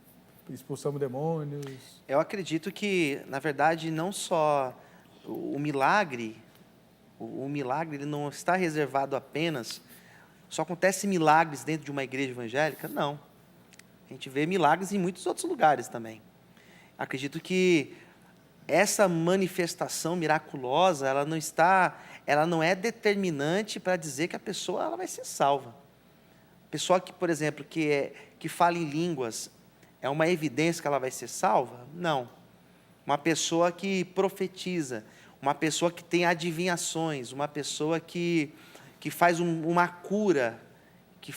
expulsamos demônios? Eu acredito que, na verdade, não só o milagre ele não está reservado apenas, só acontece milagres dentro de uma igreja evangélica? Não. A gente vê milagres em muitos outros lugares também. Acredito que essa manifestação miraculosa, ela não é determinante para dizer que a pessoa ela vai ser salva. Pessoa que, por exemplo, que fala em línguas, é uma evidência que ela vai ser salva? Não. Uma pessoa que profetiza, uma pessoa que tem adivinhações, uma pessoa que faz uma cura, que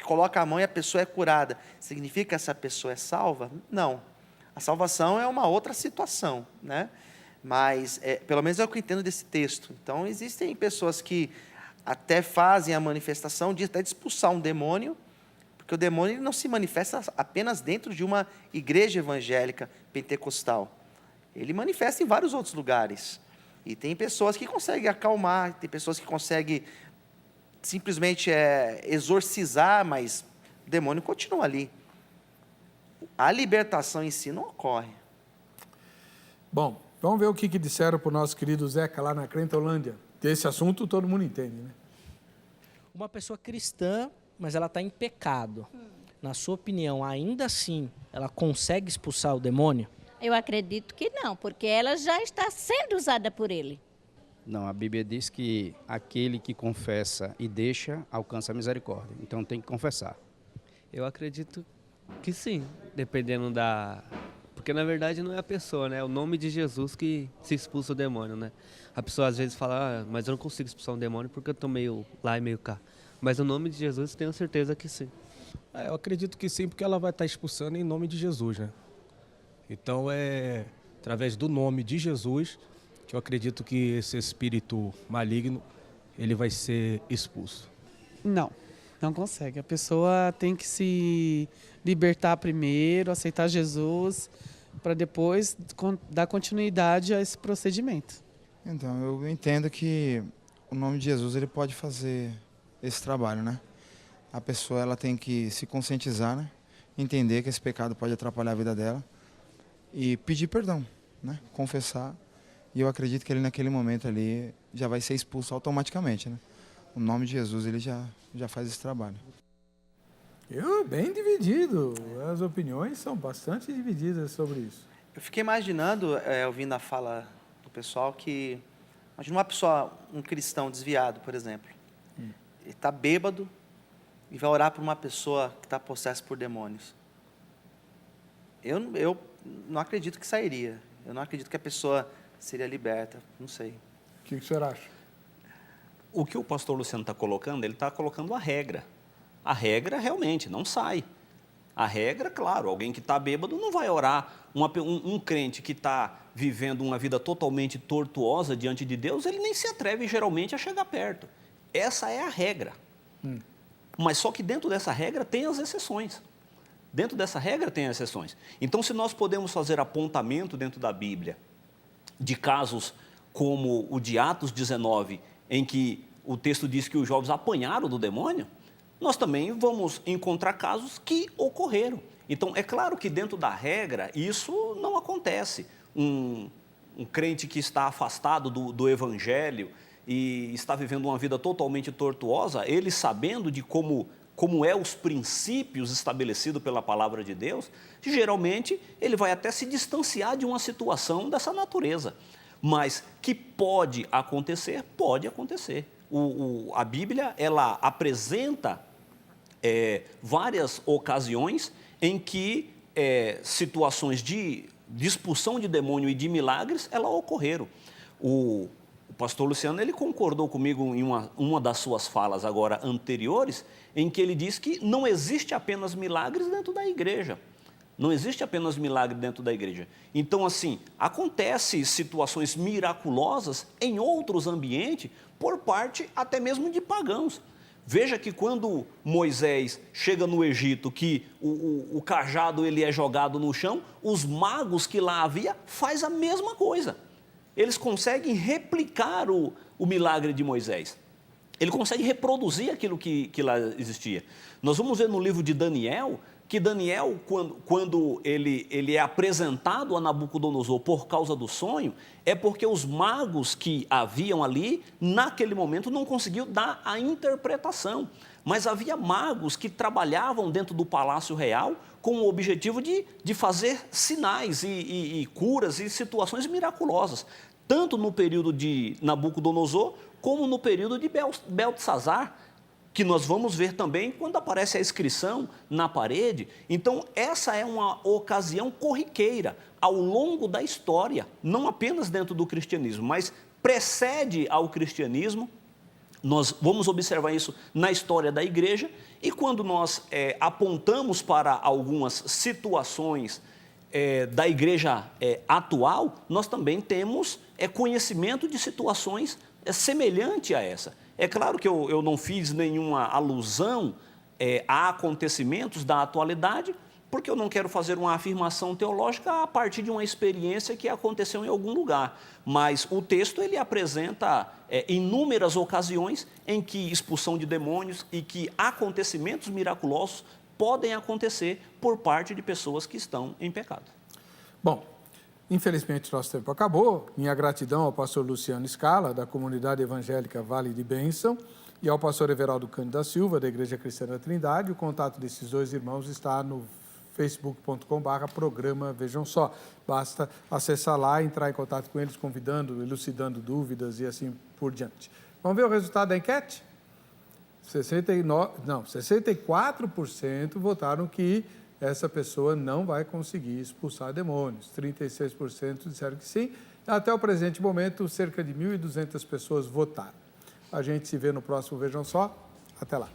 coloca a mão e a pessoa é curada, significa que essa pessoa é salva? Não. A salvação é uma outra situação, né? Mas, pelo menos é o que eu entendo desse texto. Então, existem pessoas que até fazem a manifestação até de expulsar um demônio, porque o demônio ele não se manifesta apenas dentro de uma igreja evangélica pentecostal. Ele manifesta em vários outros lugares. E tem pessoas que conseguem acalmar, tem pessoas que conseguem simplesmente exorcizar, mas o demônio continua ali. A libertação em si não ocorre. Bom, vamos ver o que disseram para o nosso querido Zeca lá na Crentolândia. Que esse assunto todo mundo entende, né? Uma pessoa cristã, mas ela está em pecado. Na sua opinião, ainda assim, ela consegue expulsar o demônio? Eu acredito que não, porque ela já está sendo usada por ele. Não, a Bíblia diz que aquele que confessa e deixa, alcança a misericórdia. Então tem que confessar. Eu acredito que sim, dependendo da... Porque na verdade não é a pessoa, né? É o nome de Jesus que se expulsa o demônio, né? A pessoa às vezes fala, mas eu não consigo expulsar um demônio porque eu estou meio lá e meio cá. Mas o nome de Jesus tenho certeza que sim. Eu acredito que sim, porque ela vai estar expulsando em nome de Jesus, né? Então é através do nome de Jesus que eu acredito que esse espírito maligno ele vai ser expulso? Não, não consegue. A pessoa tem que se libertar primeiro, aceitar Jesus, para depois dar continuidade a esse procedimento. Então, eu entendo que o nome de Jesus ele pode fazer esse trabalho, né? A pessoa ela tem que se conscientizar, né? Entender que esse pecado pode atrapalhar a vida dela e pedir perdão, né? Confessar. E eu acredito que ele naquele momento ali já vai ser expulso automaticamente, né? O nome de Jesus ele já faz esse trabalho. Bem dividido. As opiniões são bastante divididas sobre isso. Eu fiquei imaginando, ouvindo a fala do pessoal, que... Imagina uma pessoa, um cristão desviado, por exemplo. Ele está bêbado e vai orar por uma pessoa que está possessa por demônios. Eu não acredito que sairia. Eu não acredito que a pessoa seria liberta. Não sei. O que o senhor acha? O que o pastor Luciano está colocando, ele está colocando a regra. A regra realmente não sai. A regra, claro, alguém que está bêbado não vai orar. Um crente que está vivendo uma vida totalmente tortuosa diante de Deus, ele nem se atreve geralmente a chegar perto. Essa é a regra. Mas só que dentro dessa regra tem as exceções. Dentro dessa regra tem as exceções. Então, se nós podemos fazer apontamento dentro da Bíblia de casos como o de Atos 19, em que o texto diz que os jovens apanharam do demônio, nós também vamos encontrar casos que ocorreram. Então, é claro que dentro da regra isso não acontece. Um crente que está afastado do Evangelho e está vivendo uma vida totalmente tortuosa, ele sabendo de como é os princípios estabelecidos pela palavra de Deus, geralmente ele vai até se distanciar de uma situação dessa natureza. Mas que pode acontecer, pode acontecer. A Bíblia, ela apresenta várias ocasiões em que situações de expulsão de demônio e de milagres, ela ocorreram. O pastor Luciano, ele concordou comigo em uma das suas falas agora anteriores, em que ele diz que não existe apenas milagres dentro da igreja. Não existe apenas milagre dentro da igreja. Então, assim, acontece situações miraculosas em outros ambientes por parte até mesmo de pagãos. Veja que quando Moisés chega no Egito, que o cajado ele é jogado no chão, os magos que lá havia faz a mesma coisa. Eles conseguem replicar o milagre de Moisés. Ele consegue reproduzir aquilo que lá existia. Nós vamos ver no livro de Daniel, que Daniel, quando ele é apresentado a Nabucodonosor por causa do sonho, é porque os magos que haviam ali, naquele momento, não conseguiam dar a interpretação. Mas havia magos que trabalhavam dentro do palácio real com o objetivo de fazer sinais e curas e situações miraculosas, tanto no período de Nabucodonosor, como no período de Beltesazar, que nós vamos ver também quando aparece a inscrição na parede. Então, essa é uma ocasião corriqueira ao longo da história, não apenas dentro do cristianismo, mas precede ao cristianismo. Nós vamos observar isso na história da igreja e quando nós apontamos para algumas situações da igreja atual, nós também temos conhecimento de situações semelhantes a essa. É claro que eu não fiz nenhuma alusão a acontecimentos da atualidade, porque eu não quero fazer uma afirmação teológica a partir de uma experiência que aconteceu em algum lugar. Mas o texto ele apresenta inúmeras ocasiões em que expulsão de demônios e que acontecimentos miraculosos podem acontecer por parte de pessoas que estão em pecado. Bom, infelizmente nosso tempo acabou. Minha gratidão ao pastor Luciano Scala, da Comunidade Evangélica Vale de Bênção, e ao pastor Everaldo Cândido da Silva, da Igreja Cristã da Trindade. O contato desses dois irmãos está no facebook.com/programa Vejam Só. Basta acessar lá, entrar em contato com eles, convidando, elucidando dúvidas e assim por diante. Vamos ver o resultado da enquete? 64% votaram que essa pessoa não vai conseguir expulsar demônios. 36% disseram que sim. Até o presente momento, cerca de 1.200 pessoas votaram. A gente se vê no próximo Vejam Só. Até lá.